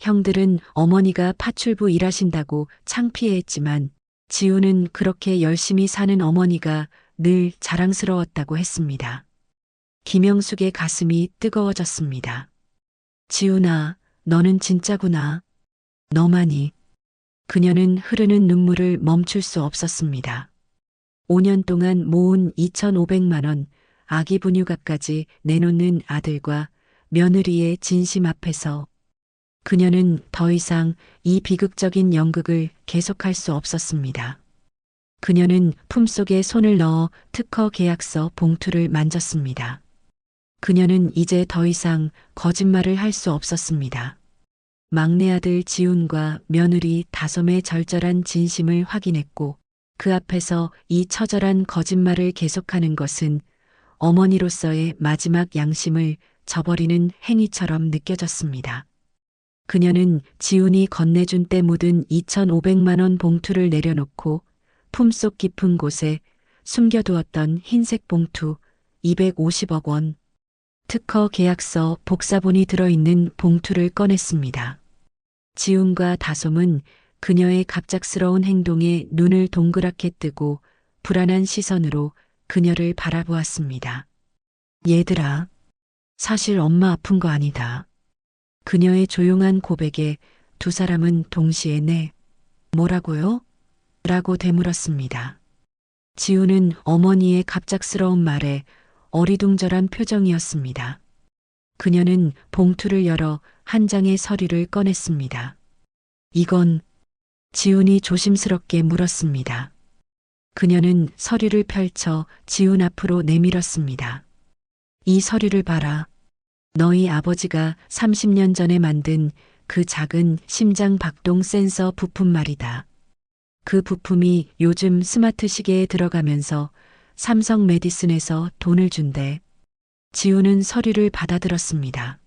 형들은 어머니가 파출부 일하신다고 창피해했지만 지훈은 그렇게 열심히 사는 어머니가 늘 자랑스러웠다고 했습니다. 김영숙의 가슴이 뜨거워졌습니다. 지훈아, 너는 진짜구나. 너만이. 그녀는 흐르는 눈물을 멈출 수 없었습니다. 5년 동안 모은 2,500만 원, 아기 분유가까지 내놓는 아들과 며느리의 진심 앞에서 그녀는 더 이상 이 비극적인 연극을 계속할 수 없었습니다. 그녀는 품속에 손을 넣어 특허 계약서 봉투를 만졌습니다. 그녀는 이제 더 이상 거짓말을 할 수 없었습니다. 막내 아들 지훈과 며느리 다솜의 절절한 진심을 확인했고 그 앞에서 이 처절한 거짓말을 계속하는 것은 어머니로서의 마지막 양심을 저버리는 행위처럼 느껴졌습니다. 그녀는 지훈이 건네준 때 묻은 2,500만 원 봉투를 내려놓고 품속 깊은 곳에 숨겨두었던 흰색 봉투 250억 원, 특허 계약서 복사본이 들어있는 봉투를 꺼냈습니다. 지훈과 다솜은 그녀의 갑작스러운 행동에 눈을 동그랗게 뜨고 불안한 시선으로 그녀를 바라보았습니다. 얘들아, 사실 엄마 아픈 거 아니다. 그녀의 조용한 고백에 두 사람은 동시에 네, 뭐라고요? 라고 되물었습니다. 지훈은 어머니의 갑작스러운 말에 어리둥절한 표정이었습니다. 그녀는 봉투를 열어 한 장의 서류를 꺼냈습니다. 이건 지훈이 조심스럽게 물었습니다. 그녀는 서류를 펼쳐 지훈 앞으로 내밀었습니다. 이 서류를 봐라. 너희 아버지가 30년 전에 만든 그 작은 심장 박동 센서 부품 말이다. 그 부품이 요즘 스마트 시계에 들어가면서 삼성 메디슨에서 돈을 준대. 지훈은 서류를 받아들었습니다.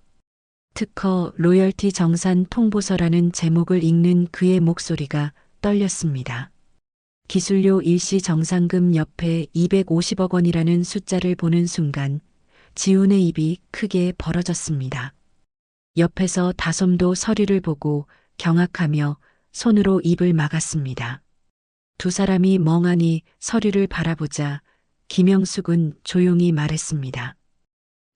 특허 로열티 정산 통보서라는 제목을 읽는 그의 목소리가 떨렸습니다. 기술료 일시 정산금 옆에 250억 원이라는 숫자를 보는 순간 지훈의 입이 크게 벌어졌습니다. 옆에서 다솜도 서류를 보고 경악하며 손으로 입을 막았습니다. 두 사람이 멍하니 서류를 바라보자 김영숙은 조용히 말했습니다.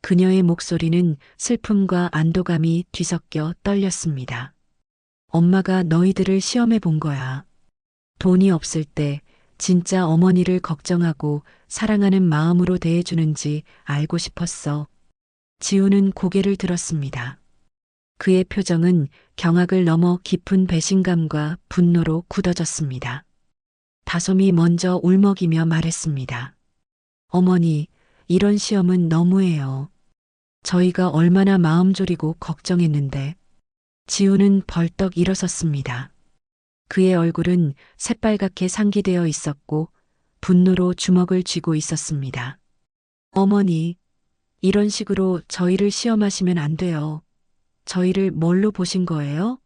그녀의 목소리는 슬픔과 안도감이 뒤섞여 떨렸습니다. 엄마가 너희들을 시험해 본 거야. 돈이 없을 때 진짜 어머니를 걱정하고 사랑하는 마음으로 대해주는지 알고 싶었어. 지우는 고개를 들었습니다. 그의 표정은 경악을 넘어 깊은 배신감과 분노로 굳어졌습니다. 다솜이 먼저 울먹이며 말했습니다. 어머니, 이런 시험은 너무해요. 저희가 얼마나 마음 졸이고 걱정했는데. 지우는 벌떡 일어섰습니다. 그의 얼굴은 새빨갛게 상기되어 있었고 분노로 주먹을 쥐고 있었습니다. 어머니, 이런 식으로 저희를 시험하시면 안 돼요. 저희를 뭘로 보신 거예요?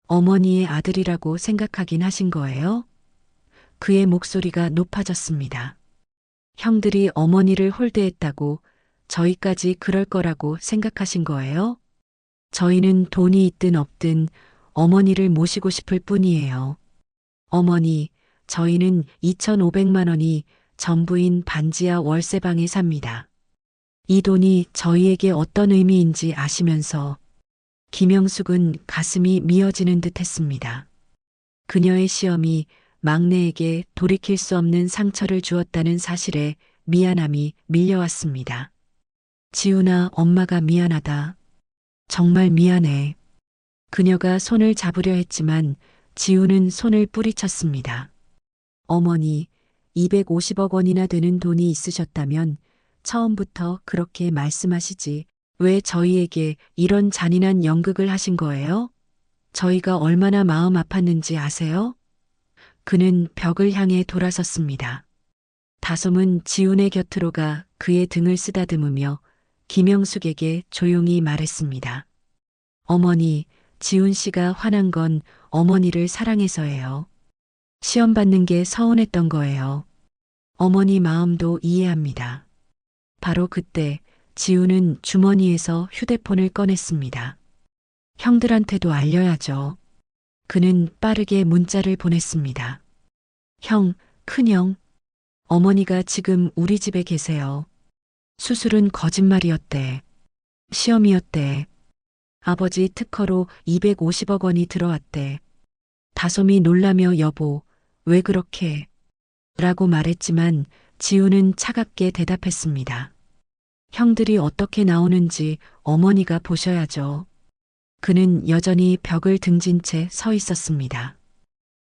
어머니의 아들이라고 생각하긴 하신 거예요? 그의 목소리가 높아졌습니다. 형들이 어머니를 홀대했다고 저희까지 그럴 거라고 생각하신 거예요? 저희는 돈이 있든 없든 어머니를 모시고 싶을 뿐이에요. 어머니, 저희는 2,500만 원이 전부인 반지하 월세방에 삽니다. 이 돈이 저희에게 어떤 의미인지 아시면서 김영숙은 가슴이 미어지는 듯 했습니다. 그녀의 시험이 막내에게 돌이킬 수 없는 상처를 주었다는 사실에 미안함이 밀려왔습니다. 지훈아, 엄마가 미안하다. 정말 미안해. 그녀가 손을 잡으려 했지만 지훈은 손을 뿌리쳤습니다. 어머니, 250억 원이나 되는 돈이 있으셨다면 처음부터 그렇게 말씀하시지. 왜 저희에게 이런 잔인한 연극을 하신 거예요? 저희가 얼마나 마음 아팠는지 아세요? 그는 벽을 향해 돌아섰습니다. 다솜은 지훈의 곁으로 가 그의 등을 쓰다듬으며 김영숙에게 조용히 말했습니다. 어머니, 지훈 씨가 화난 건 어머니를 사랑해서예요. 시험 받는 게 서운했던 거예요. 어머니 마음도 이해합니다. 바로 그때 지훈은 주머니에서 휴대폰을 꺼냈습니다. 형들한테도 알려야죠. 그는 빠르게 문자를 보냈습니다. 형, 큰형, 어머니가 지금 우리 집에 계세요. 수술은 거짓말이었대. 시험이었대. 아버지 특허로 250억 원이 들어왔대. 다솜이 놀라며 여보, 왜 그렇게? 라고 말했지만 지우는 차갑게 대답했습니다. 형들이 어떻게 나오는지 어머니가 보셔야죠. 그는 여전히 벽을 등진 채 서 있었습니다.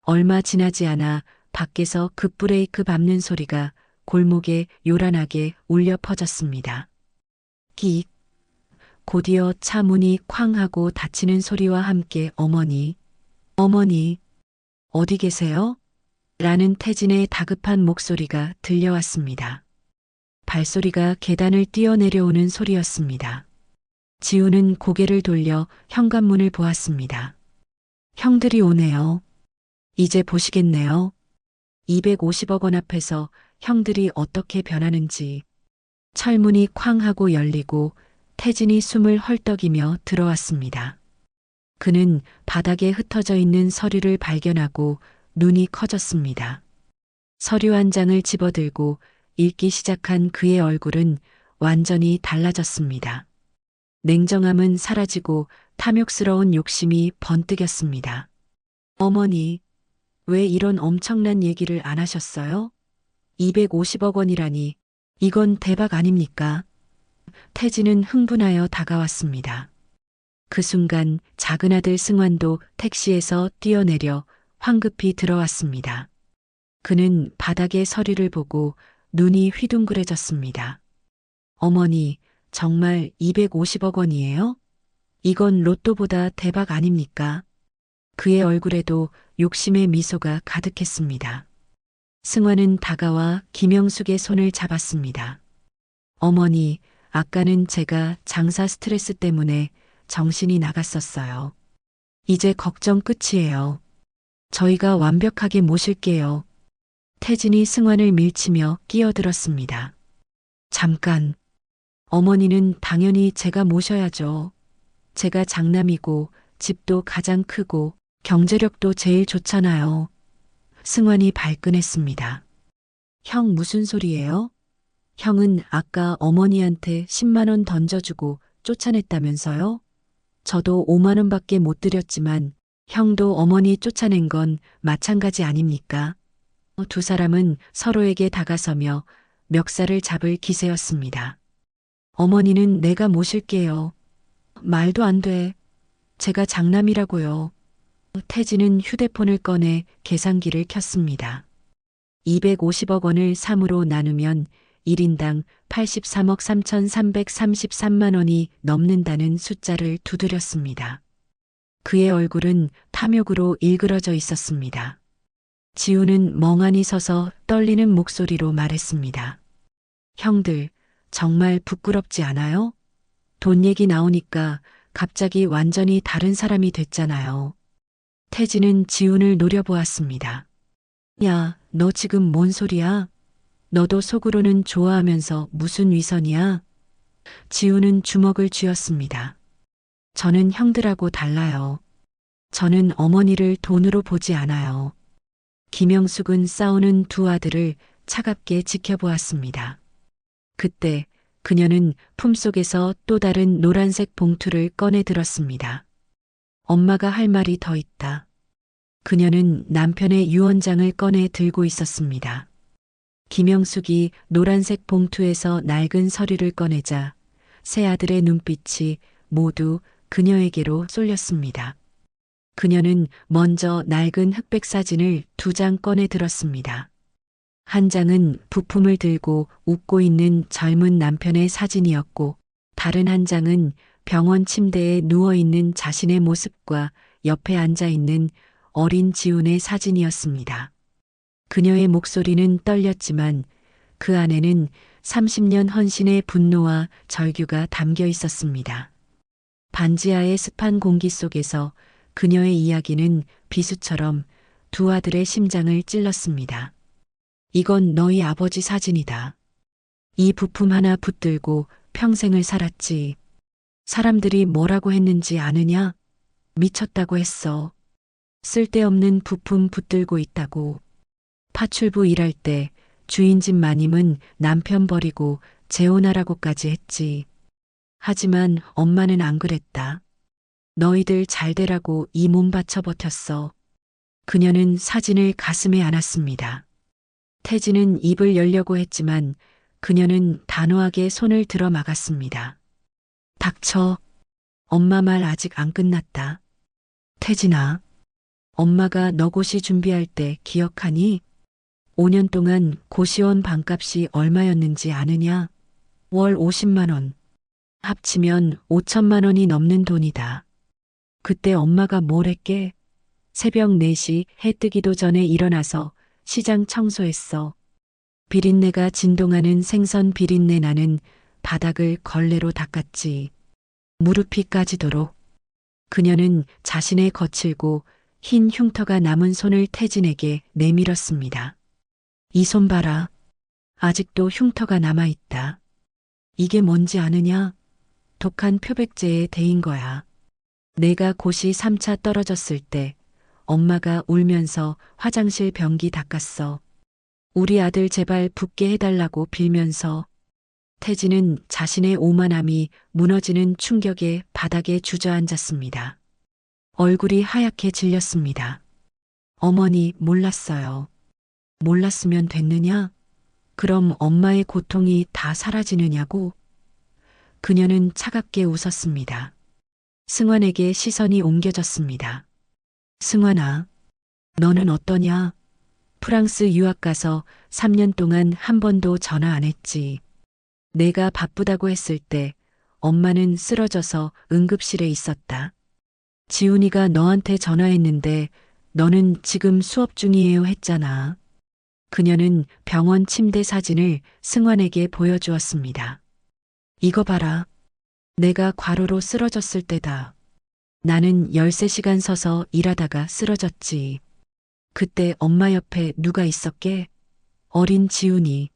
얼마 지나지 않아 밖에서 급브레이크 밟는 소리가 골목에 요란하게 울려 퍼졌습니다. 끽. 곧이어 차 문이 쾅 하고 닫히는 소리와 함께 어머니, 어디 계세요? 라는 태진의 다급한 목소리가 들려왔습니다. 발소리가 계단을 뛰어내려오는 소리였습니다. 지우는 고개를 돌려 현관문을 보았습니다. 형들이 오네요. 이제 보시겠네요. 250억 원 앞에서 형들이 어떻게 변하는지. 철문이 쾅 하고 열리고 태진이 숨을 헐떡이며 들어왔습니다. 그는 바닥에 흩어져 있는 서류를 발견하고 눈이 커졌습니다. 서류 한 장을 집어들고 읽기 시작한 그의 얼굴은 완전히 달라졌습니다. 냉정함은 사라지고 탐욕스러운 욕심이 번뜩였습니다. 어머니, 왜 이런 엄청난 얘기를 안 하셨어요? 250억 원이라니, 이건 대박 아닙니까? 태진은 흥분하여 다가왔습니다. 그 순간 작은 아들 승환도 택시에서 뛰어내려 황급히 들어왔습니다. 그는 바닥의 서류를 보고 눈이 휘둥그레졌습니다. 어머니, 정말 250억 원이에요? 이건 로또보다 대박 아닙니까? 그의 얼굴에도 욕심의 미소가 가득했습니다. 승환은 다가와 김영숙의 손을 잡았습니다. 어머니, 아까는 제가 장사 스트레스 때문에 정신이 나갔었어요. 이제 걱정 끝이에요. 저희가 완벽하게 모실게요. 태진이 승환을 밀치며 끼어들었습니다. 잠깐. 어머니는 당연히 제가 모셔야죠. 제가 장남이고 집도 가장 크고 경제력도 제일 좋잖아요. 승환이 발끈했습니다. 형 무슨 소리예요? 형은 아까 어머니한테 10만 원 던져주고 쫓아냈다면서요? 저도 5만 원밖에 못 드렸지만 형도 어머니 쫓아낸 건 마찬가지 아닙니까? 두 사람은 서로에게 다가서며 멱살을 잡을 기세였습니다. 어머니는 내가 모실게요. 말도 안 돼. 제가 장남이라고요. 태진은 휴대폰을 꺼내 계산기를 켰습니다. 250억 원을 3으로 나누면 1인당 83억 3,333만 원이 넘는다는 숫자를 두드렸습니다. 그의 얼굴은 탐욕으로 일그러져 있었습니다. 지우는 멍하니 서서 떨리는 목소리로 말했습니다. 형들, 정말 부끄럽지 않아요? 돈 얘기 나오니까 갑자기 완전히 다른 사람이 됐잖아요. 태진은 지훈을 노려보았습니다. 야, 너 지금 뭔 소리야? 너도 속으로는 좋아하면서 무슨 위선이야? 지훈은 주먹을 쥐었습니다. 저는 형들하고 달라요. 저는 어머니를 돈으로 보지 않아요. 김영숙은 싸우는 두 아들을 차갑게 지켜보았습니다. 그때 그녀는 품속에서 또 다른 노란색 봉투를 꺼내 들었습니다. 엄마가 할 말이 더 있다. 그녀는 남편의 유언장을 꺼내 들고 있었습니다. 김영숙이 노란색 봉투에서 낡은 서류를 꺼내자 세 아들의 눈빛이 모두 그녀에게로 쏠렸습니다. 그녀는 먼저 낡은 흑백 사진을 2장 꺼내 들었습니다. 한 장은 부품을 들고 웃고 있는 젊은 남편의 사진이었고, 다른 한 장은 병원 침대에 누워있는 자신의 모습과 옆에 앉아있는 어린 지훈의 사진이었습니다. 그녀의 목소리는 떨렸지만 그 안에는 30년 헌신의 분노와 절규가 담겨 있었습니다. 반지하의 습한 공기 속에서 그녀의 이야기는 비수처럼 두 아들의 심장을 찔렀습니다. 이건 너희 아버지 사진이다. 이 부품 하나 붙들고 평생을 살았지. 사람들이 뭐라고 했는지 아느냐? 미쳤다고 했어. 쓸데없는 부품 붙들고 있다고. 파출부 일할 때 주인 집 마님은 남편 버리고 재혼하라고까지 했지. 하지만 엄마는 안 그랬다. 너희들 잘 되라고 이 몸 바쳐 버텼어. 그녀는 사진을 가슴에 안았습니다. 태진은 입을 열려고 했지만 그녀는 단호하게 손을 들어 막았습니다. 닥쳐. 엄마 말 아직 안 끝났다. 태진아, 엄마가 너 고시 준비할 때 기억하니? 5년 동안 고시원 방값이 얼마였는지 아느냐? 월 50만 원. 합치면 5천만 원이 넘는 돈이다. 그때 엄마가 뭘 했게? 새벽 4시 해 뜨기도 전에 일어나서 시장 청소했어. 비린내가 진동하는 생선 비린내 나는 바닥을 걸레로 닦았지. 무릎이 까지도록. 그녀는 자신의 거칠고 흰 흉터가 남은 손을 태진에게 내밀었습니다. 이 손 봐라. 아직도 흉터가 남아있다. 이게 뭔지 아느냐? 독한 표백제에 데인 거야. 내가 고시 3차 떨어졌을 때 엄마가 울면서 화장실 변기 닦았어. 우리 아들 제발 붙게 해달라고 빌면서. 태진은 자신의 오만함이 무너지는 충격에 바닥에 주저앉았습니다. 얼굴이 하얗게 질렸습니다. 어머니 몰랐어요. 몰랐으면 됐느냐? 그럼 엄마의 고통이 다 사라지느냐고? 그녀는 차갑게 웃었습니다. 승환에게 시선이 옮겨졌습니다. 승환아, 너는 어떠냐? 프랑스 유학 가서 3년 동안 한 번도 전화 안 했지. 내가 바쁘다고 했을 때 엄마는 쓰러져서 응급실에 있었다. 지훈이가 너한테 전화했는데 너는 지금 수업 중이에요 했잖아. 그녀는 병원 침대 사진을 승환에게 보여주었습니다. 이거 봐라. 내가 과로로 쓰러졌을 때다. 나는 13시간 서서 일하다가 쓰러졌지. 그때 엄마 옆에 누가 있었게? 어린 지훈이.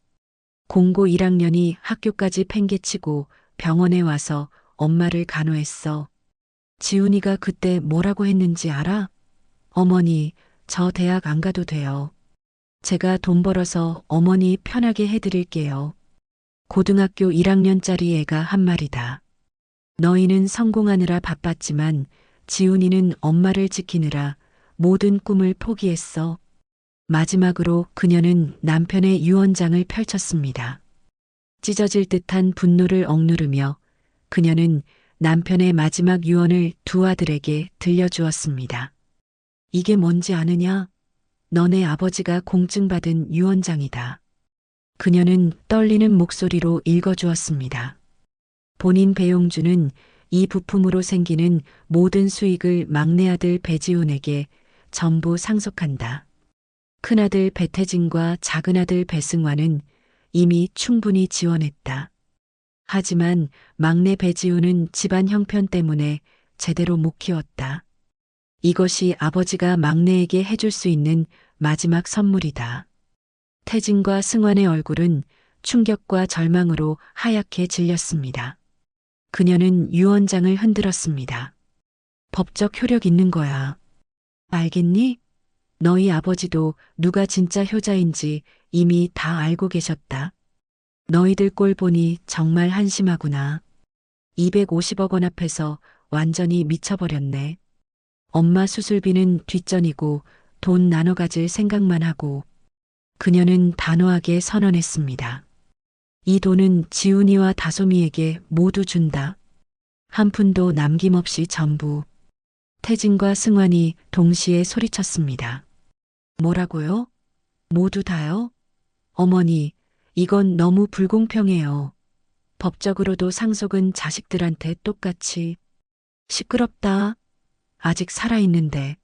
공고 1학년이 학교까지 팽개치고 병원에 와서 엄마를 간호했어. 지훈이가 그때 뭐라고 했는지 알아? 어머니, 저 대학 안 가도 돼요. 제가 돈 벌어서 어머니 편하게 해드릴게요. 고등학교 1학년짜리 애가 한 말이다. 너희는 성공하느라 바빴지만 지훈이는 엄마를 지키느라 모든 꿈을 포기했어. 마지막으로 그녀는 남편의 유언장을 펼쳤습니다. 찢어질 듯한 분노를 억누르며 그녀는 남편의 마지막 유언을 두 아들에게 들려주었습니다. 이게 뭔지 아느냐? 너네 아버지가 공증받은 유언장이다. 그녀는 떨리는 목소리로 읽어주었습니다. 본인 배용주는 이 부품으로 생기는 모든 수익을 막내 아들 배지훈에게 전부 상속한다. 큰아들 배태진과 작은아들 배승환은 이미 충분히 지원했다. 하지만 막내 배지훈은 집안 형편 때문에 제대로 못 키웠다. 이것이 아버지가 막내에게 해줄 수 있는 마지막 선물이다. 태진과 승환의 얼굴은 충격과 절망으로 하얗게 질렸습니다. 그녀는 유언장을 흔들었습니다. 법적 효력 있는 거야. 알겠니? 너희 아버지도 누가 진짜 효자인지 이미 다 알고 계셨다. 너희들 꼴 보니 정말 한심하구나. 250억 원 앞에서 완전히 미쳐버렸네. 엄마 수술비는 뒷전이고 돈 나눠 가질 생각만 하고. 그녀는 단호하게 선언했습니다. 이 돈은 지훈이와 다솜이에게 모두 준다. 한 푼도 남김없이 전부. 태진과 승환이 동시에 소리쳤습니다. 뭐라고요? 모두 다요? 어머니, 이건 너무 불공평해요. 법적으로도 상속은 자식들한테 똑같이. 시끄럽다. 아직 살아있는데.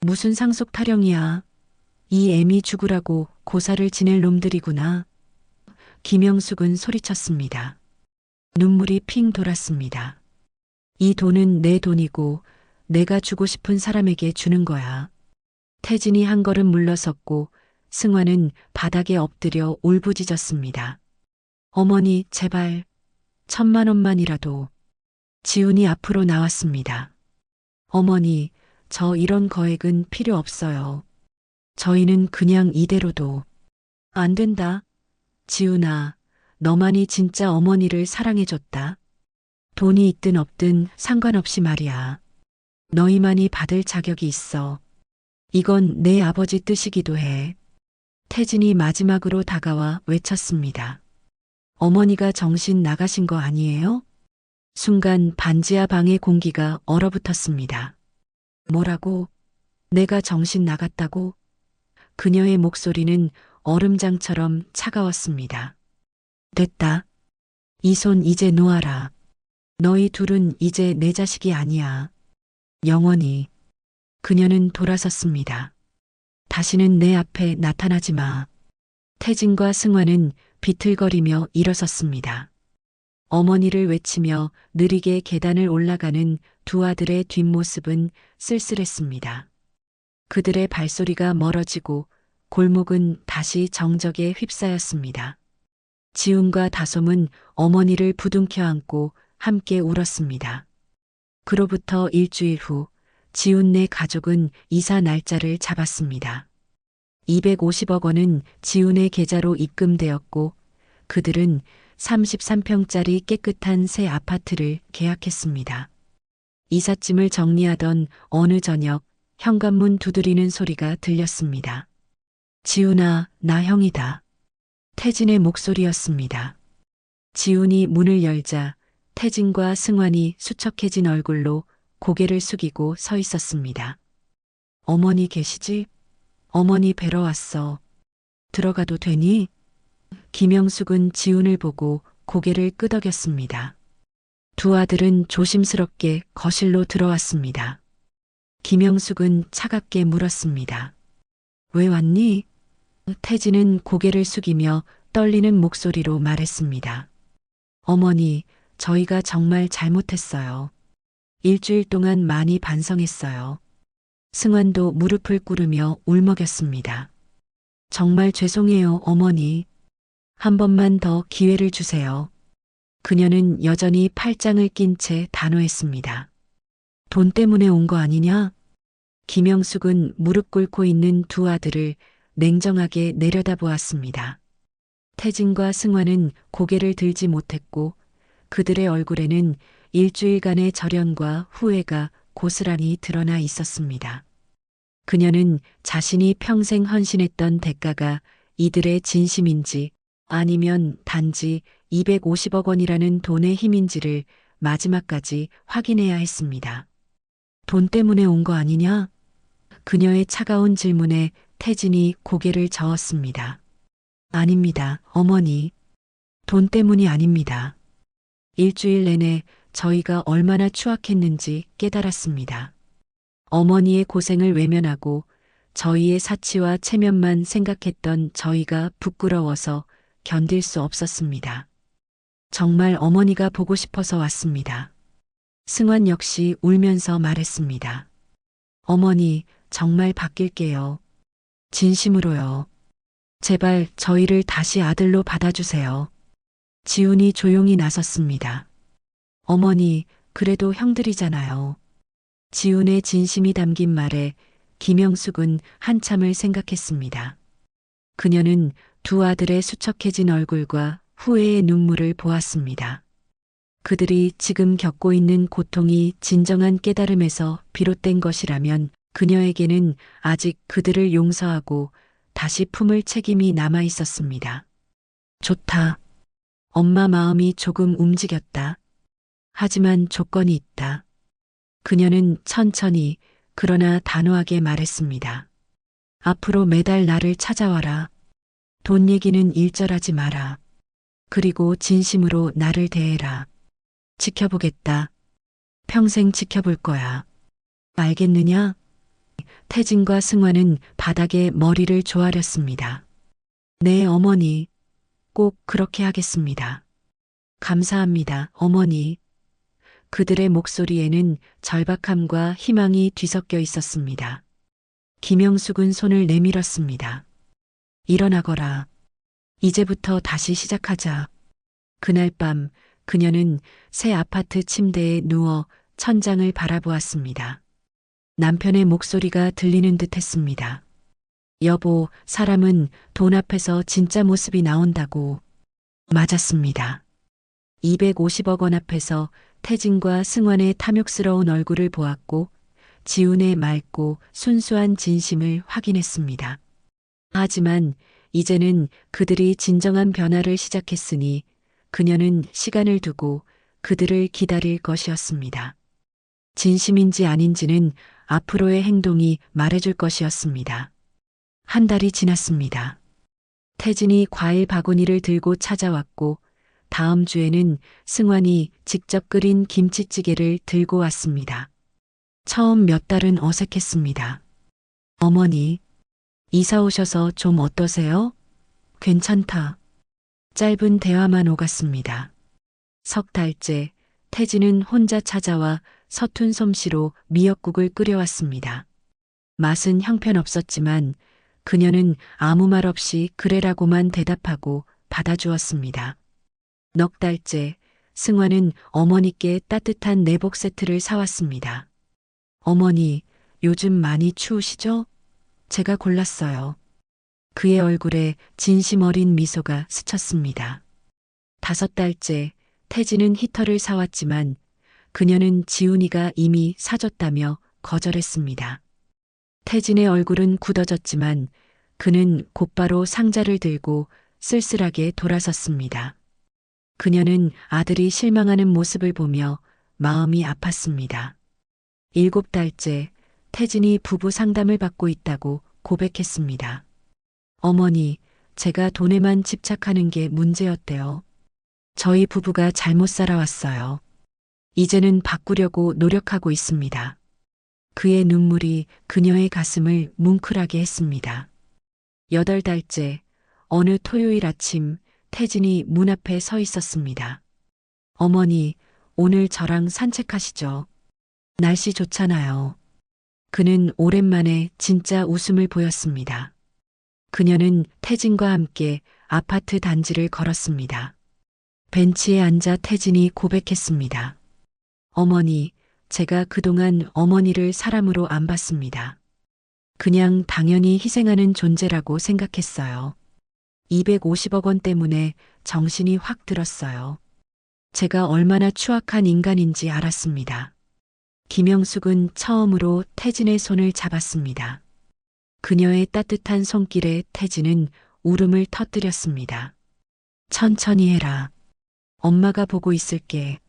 무슨 상속 타령이야. 이 애미 죽으라고 고사를 지낼 놈들이구나. 김영숙은 소리쳤습니다. 눈물이 핑 돌았습니다. 이 돈은 내 돈이고 내가 주고 싶은 사람에게 주는 거야. 태진이 한 걸음 물러섰고 승환은 바닥에 엎드려 울부짖었습니다. 어머니, 제발 1,000만 원만이라도. 지훈이 앞으로 나왔습니다. 어머니, 저 이런 거액은 필요 없어요. 저희는 그냥 이대로도. 안 된다. 지훈아, 너만이 진짜 어머니를 사랑해줬다. 돈이 있든 없든 상관없이 말이야. 너희만이 받을 자격이 있어. 이건 내 아버지 뜻이기도 해. 태진이 마지막으로 다가와 외쳤습니다. 어머니가 정신 나가신 거 아니에요? 순간 반지하 방의 공기가 얼어붙었습니다. 뭐라고? 내가 정신 나갔다고? 그녀의 목소리는 얼음장처럼 차가웠습니다. 됐다. 이 손 이제 놓아라. 너희 둘은 이제 내 자식이 아니야. 영원히. 그녀는 돌아섰습니다. 다시는 내 앞에 나타나지 마. 태진과 승환은 비틀거리며 일어섰습니다. 어머니를 외치며 느리게 계단을 올라가는 두 아들의 뒷모습은 쓸쓸했습니다. 그들의 발소리가 멀어지고 골목은 다시 정적에 휩싸였습니다. 지훈과 다솜은 어머니를 부둥켜 안고 함께 울었습니다. 그로부터 일주일 후 지훈네 가족은 이사 날짜를 잡았습니다. 250억 원은 지훈의 계좌로 입금되었고 그들은 33평짜리 깨끗한 새 아파트를 계약했습니다. 이삿짐을 정리하던 어느 저녁 현관문 두드리는 소리가 들렸습니다. 지훈아, 나 형이다. 태진의 목소리였습니다. 지훈이 문을 열자 태진과 승환이 수척해진 얼굴로 고개를 숙이고 서 있었습니다. 어머니 계시지? 어머니 뵈러 왔어. 들어가도 되니? 김영숙은 지훈을 보고 고개를 끄덕였습니다. 두 아들은 조심스럽게 거실로 들어왔습니다. 김영숙은 차갑게 물었습니다. 왜 왔니? 태진은 고개를 숙이며 떨리는 목소리로 말했습니다. 어머니, 저희가 정말 잘못했어요. 일주일 동안 많이 반성했어요. 승환도 무릎을 꿇으며 울먹였습니다. 정말 죄송해요, 어머니. 한 번만 더 기회를 주세요. 그녀는 여전히 팔짱을 낀 채 단호했습니다. 돈 때문에 온 거 아니냐? 김영숙은 무릎 꿇고 있는 두 아들을 냉정하게 내려다보았습니다. 태진과 승환은 고개를 들지 못했고 그들의 얼굴에는 일주일간의 절연과 후회가 고스란히 드러나 있었습니다. 그녀는 자신이 평생 헌신했던 대가가 이들의 진심인지 아니면 단지 250억 원이라는 돈의 힘인지를 마지막까지 확인해야 했습니다. 돈 때문에 온 거 아니냐? 그녀의 차가운 질문에 태진이 고개를 저었습니다. 아닙니다, 어머니. 돈 때문이 아닙니다. 일주일 내내 저희가 얼마나 추악했는지 깨달았습니다. 어머니의 고생을 외면하고 저희의 사치와 체면만 생각했던 저희가 부끄러워서 견딜 수 없었습니다. 정말 어머니가 보고 싶어서 왔습니다. 승환 역시 울면서 말했습니다. 어머니, 정말 바뀔게요. 진심으로요. 제발 저희를 다시 아들로 받아주세요. 지훈이 조용히 나섰습니다. 어머니, 그래도 형들이잖아요. 지훈의 진심이 담긴 말에 김영숙은 한참을 생각했습니다. 그녀는 두 아들의 수척해진 얼굴과 후회의 눈물을 보았습니다. 그들이 지금 겪고 있는 고통이 진정한 깨달음에서 비롯된 것이라면 그녀에게는 아직 그들을 용서하고 다시 품을 책임이 남아 있었습니다. 좋다. 엄마 마음이 조금 움직였다. 하지만 조건이 있다. 그녀는 천천히 그러나 단호하게 말했습니다. 앞으로 매달 나를 찾아와라. 돈 얘기는 일절하지 마라. 그리고 진심으로 나를 대해라. 지켜보겠다. 평생 지켜볼 거야. 알겠느냐? 태진과 승환은 바닥에 머리를 조아렸습니다. 네, 어머니. 꼭 그렇게 하겠습니다. 감사합니다, 어머니. 그들의 목소리에는 절박함과 희망이 뒤섞여 있었습니다. 김영숙은 손을 내밀었습니다. 일어나거라. 이제부터 다시 시작하자. 그날 밤 그녀는 새 아파트 침대에 누워 천장을 바라보았습니다. 남편의 목소리가 들리는 듯 했습니다. 여보, 사람은 돈 앞에서 진짜 모습이 나온다고. 맞았습니다. 250억 원 앞에서 태진과 승환의 탐욕스러운 얼굴을 보았고 지훈의 맑고 순수한 진심을 확인했습니다. 하지만 이제는 그들이 진정한 변화를 시작했으니 그녀는 시간을 두고 그들을 기다릴 것이었습니다. 진심인지 아닌지는 앞으로의 행동이 말해줄 것이었습니다. 한 달이 지났습니다. 태진이 과일 바구니를 들고 찾아왔고 다음 주에는 승환이 직접 끓인 김치찌개를 들고 왔습니다. 처음 몇 달은 어색했습니다. 어머니, 이사 오셔서 좀 어떠세요? 괜찮다. 짧은 대화만 오갔습니다. 석 달째 태진은 혼자 찾아와 서툰 솜씨로 미역국을 끓여왔습니다. 맛은 형편없었지만 그녀는 아무 말 없이 그래라고만 대답하고 받아주었습니다. 넉 달째 승환은 어머니께 따뜻한 내복 세트를 사왔습니다. 어머니, 요즘 많이 추우시죠? 제가 골랐어요. 그의 얼굴에 진심 어린 미소가 스쳤습니다. 5달째 태진은 히터를 사왔지만 그녀는 지훈이가 이미 사줬다며 거절했습니다. 태진의 얼굴은 굳어졌지만 그는 곧바로 상자를 들고 쓸쓸하게 돌아섰습니다. 그녀는 아들이 실망하는 모습을 보며 마음이 아팠습니다. 7달째 태진이 부부 상담을 받고 있다고 고백했습니다. 어머니, 제가 돈에만 집착하는 게 문제였대요. 저희 부부가 잘못 살아왔어요. 이제는 바꾸려고 노력하고 있습니다. 그의 눈물이 그녀의 가슴을 뭉클하게 했습니다. 8달째 어느 토요일 아침 태진이 문 앞에 서 있었습니다. 어머니, 오늘 저랑 산책하시죠. 날씨 좋잖아요. 그는 오랜만에 진짜 웃음을 보였습니다. 그녀는 태진과 함께 아파트 단지를 걸었습니다. 벤치에 앉아 태진이 고백했습니다. 어머니, 제가 그동안 어머니를 사람으로 안 봤습니다. 그냥 당연히 희생하는 존재라고 생각했어요. 250억 원 때문에 정신이 확 들었어요. 제가 얼마나 추악한 인간인지 알았습니다. 김영숙은 처음으로 태진의 손을 잡았습니다. 그녀의 따뜻한 손길에 태진은 울음을 터뜨렸습니다. 천천히 해라. 엄마가 보고 있을게.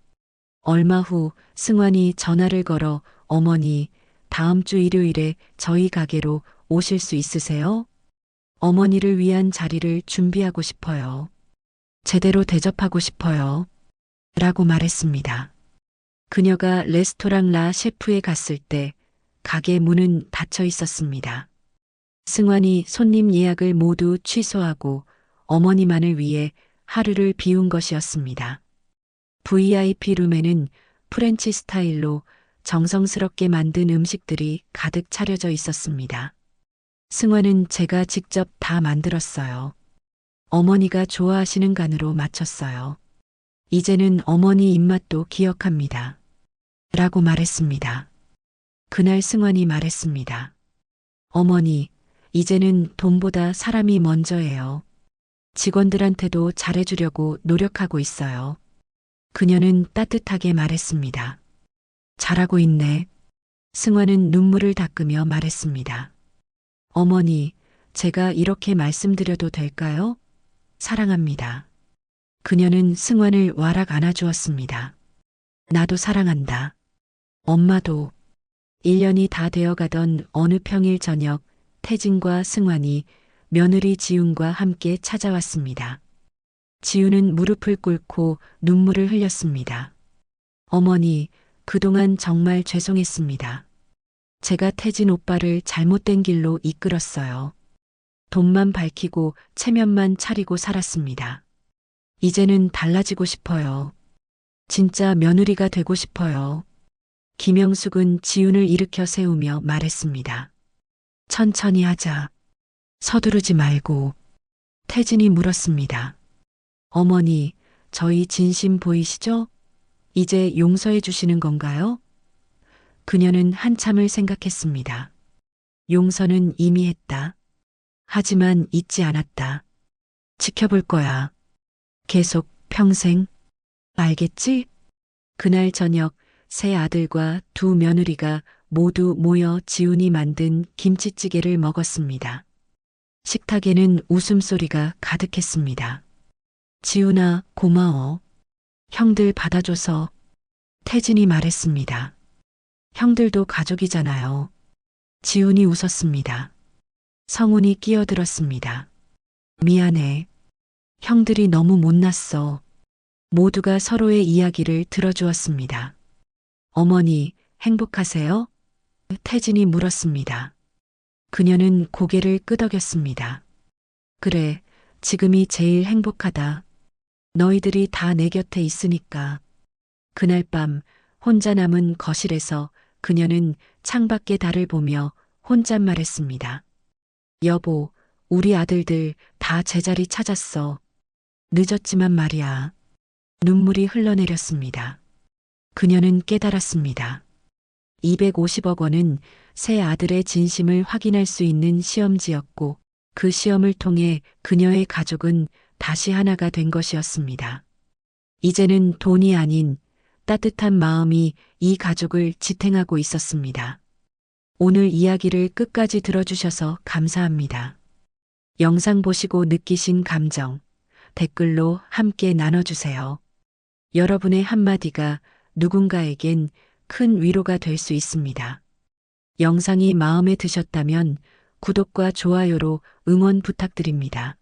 얼마 후 승환이 전화를 걸어 어머니, 다음 주 일요일에 저희 가게로 오실 수 있으세요? 어머니를 위한 자리를 준비하고 싶어요. 제대로 대접하고 싶어요. 라고 말했습니다. 그녀가 레스토랑 라 셰프에 갔을 때 가게 문은 닫혀 있었습니다. 승환이 손님 예약을 모두 취소하고 어머니만을 위해 하루를 비운 것이었습니다. VIP 룸에는 프렌치 스타일로 정성스럽게 만든 음식들이 가득 차려져 있었습니다. 승환은 제가 직접 다 만들었어요. 어머니가 좋아하시는 간으로 맞췄어요. 이제는 어머니 입맛도 기억합니다. 라고 말했습니다. 그날 승환이 말했습니다. 어머니, 이제는 돈보다 사람이 먼저예요. 직원들한테도 잘해주려고 노력하고 있어요. 그녀는 따뜻하게 말했습니다. 잘하고 있네. 승환은 눈물을 닦으며 말했습니다. 어머니, 제가 이렇게 말씀드려도 될까요? 사랑합니다. 그녀는 승환을 와락 안아주었습니다. 나도 사랑한다. 엄마도. 1년이 다 되어가던 어느 평일 저녁 태진과 승환이 며느리 지훈과 함께 찾아왔습니다. 지훈은 무릎을 꿇고 눈물을 흘렸습니다. 어머니, 그동안 정말 죄송했습니다. 제가 태진 오빠를 잘못된 길로 이끌었어요. 돈만 밝히고 체면만 차리고 살았습니다. 이제는 달라지고 싶어요. 진짜 며느리가 되고 싶어요. 김영숙은 지훈을 일으켜 세우며 말했습니다. 천천히 하자. 서두르지 말고. 태진이 물었습니다. 어머니, 저희 진심 보이시죠? 이제 용서해 주시는 건가요? 그녀는 한참을 생각했습니다. 용서는 이미 했다. 하지만 잊지 않았다. 지켜볼 거야. 계속 평생. 알겠지? 그날 저녁 세 아들과 두 며느리가 모두 모여 지훈이 만든 김치찌개를 먹었습니다. 식탁에는 웃음소리가 가득했습니다. 지훈아, 고마워. 형들 받아줘서. 태진이 말했습니다. 형들도 가족이잖아요. 지훈이 웃었습니다. 성훈이 끼어들었습니다. 미안해. 형들이 너무 못났어. 모두가 서로의 이야기를 들어주었습니다. 어머니, 행복하세요? 태진이 물었습니다. 그녀는 고개를 끄덕였습니다. 그래, 지금이 제일 행복하다. 너희들이 다 내 곁에 있으니까. 그날 밤 혼자 남은 거실에서 그녀는 창밖의 달을 보며 혼잣말했습니다. 여보, 우리 아들들 다 제자리 찾았어. 늦었지만 말이야. 눈물이 흘러내렸습니다. 그녀는 깨달았습니다. 250억 원은 세 아들의 진심을 확인할 수 있는 시험지였고 그 시험을 통해 그녀의 가족은 다시 하나가 된 것이었습니다. 이제는 돈이 아닌 따뜻한 마음이 이 가족을 지탱하고 있었습니다. 오늘 이야기를 끝까지 들어주셔서 감사합니다. 영상 보시고 느끼신 감정, 댓글로 함께 나눠주세요. 여러분의 한마디가 누군가에겐 큰 위로가 될 수 있습니다. 영상이 마음에 드셨다면 구독과 좋아요로 응원 부탁드립니다.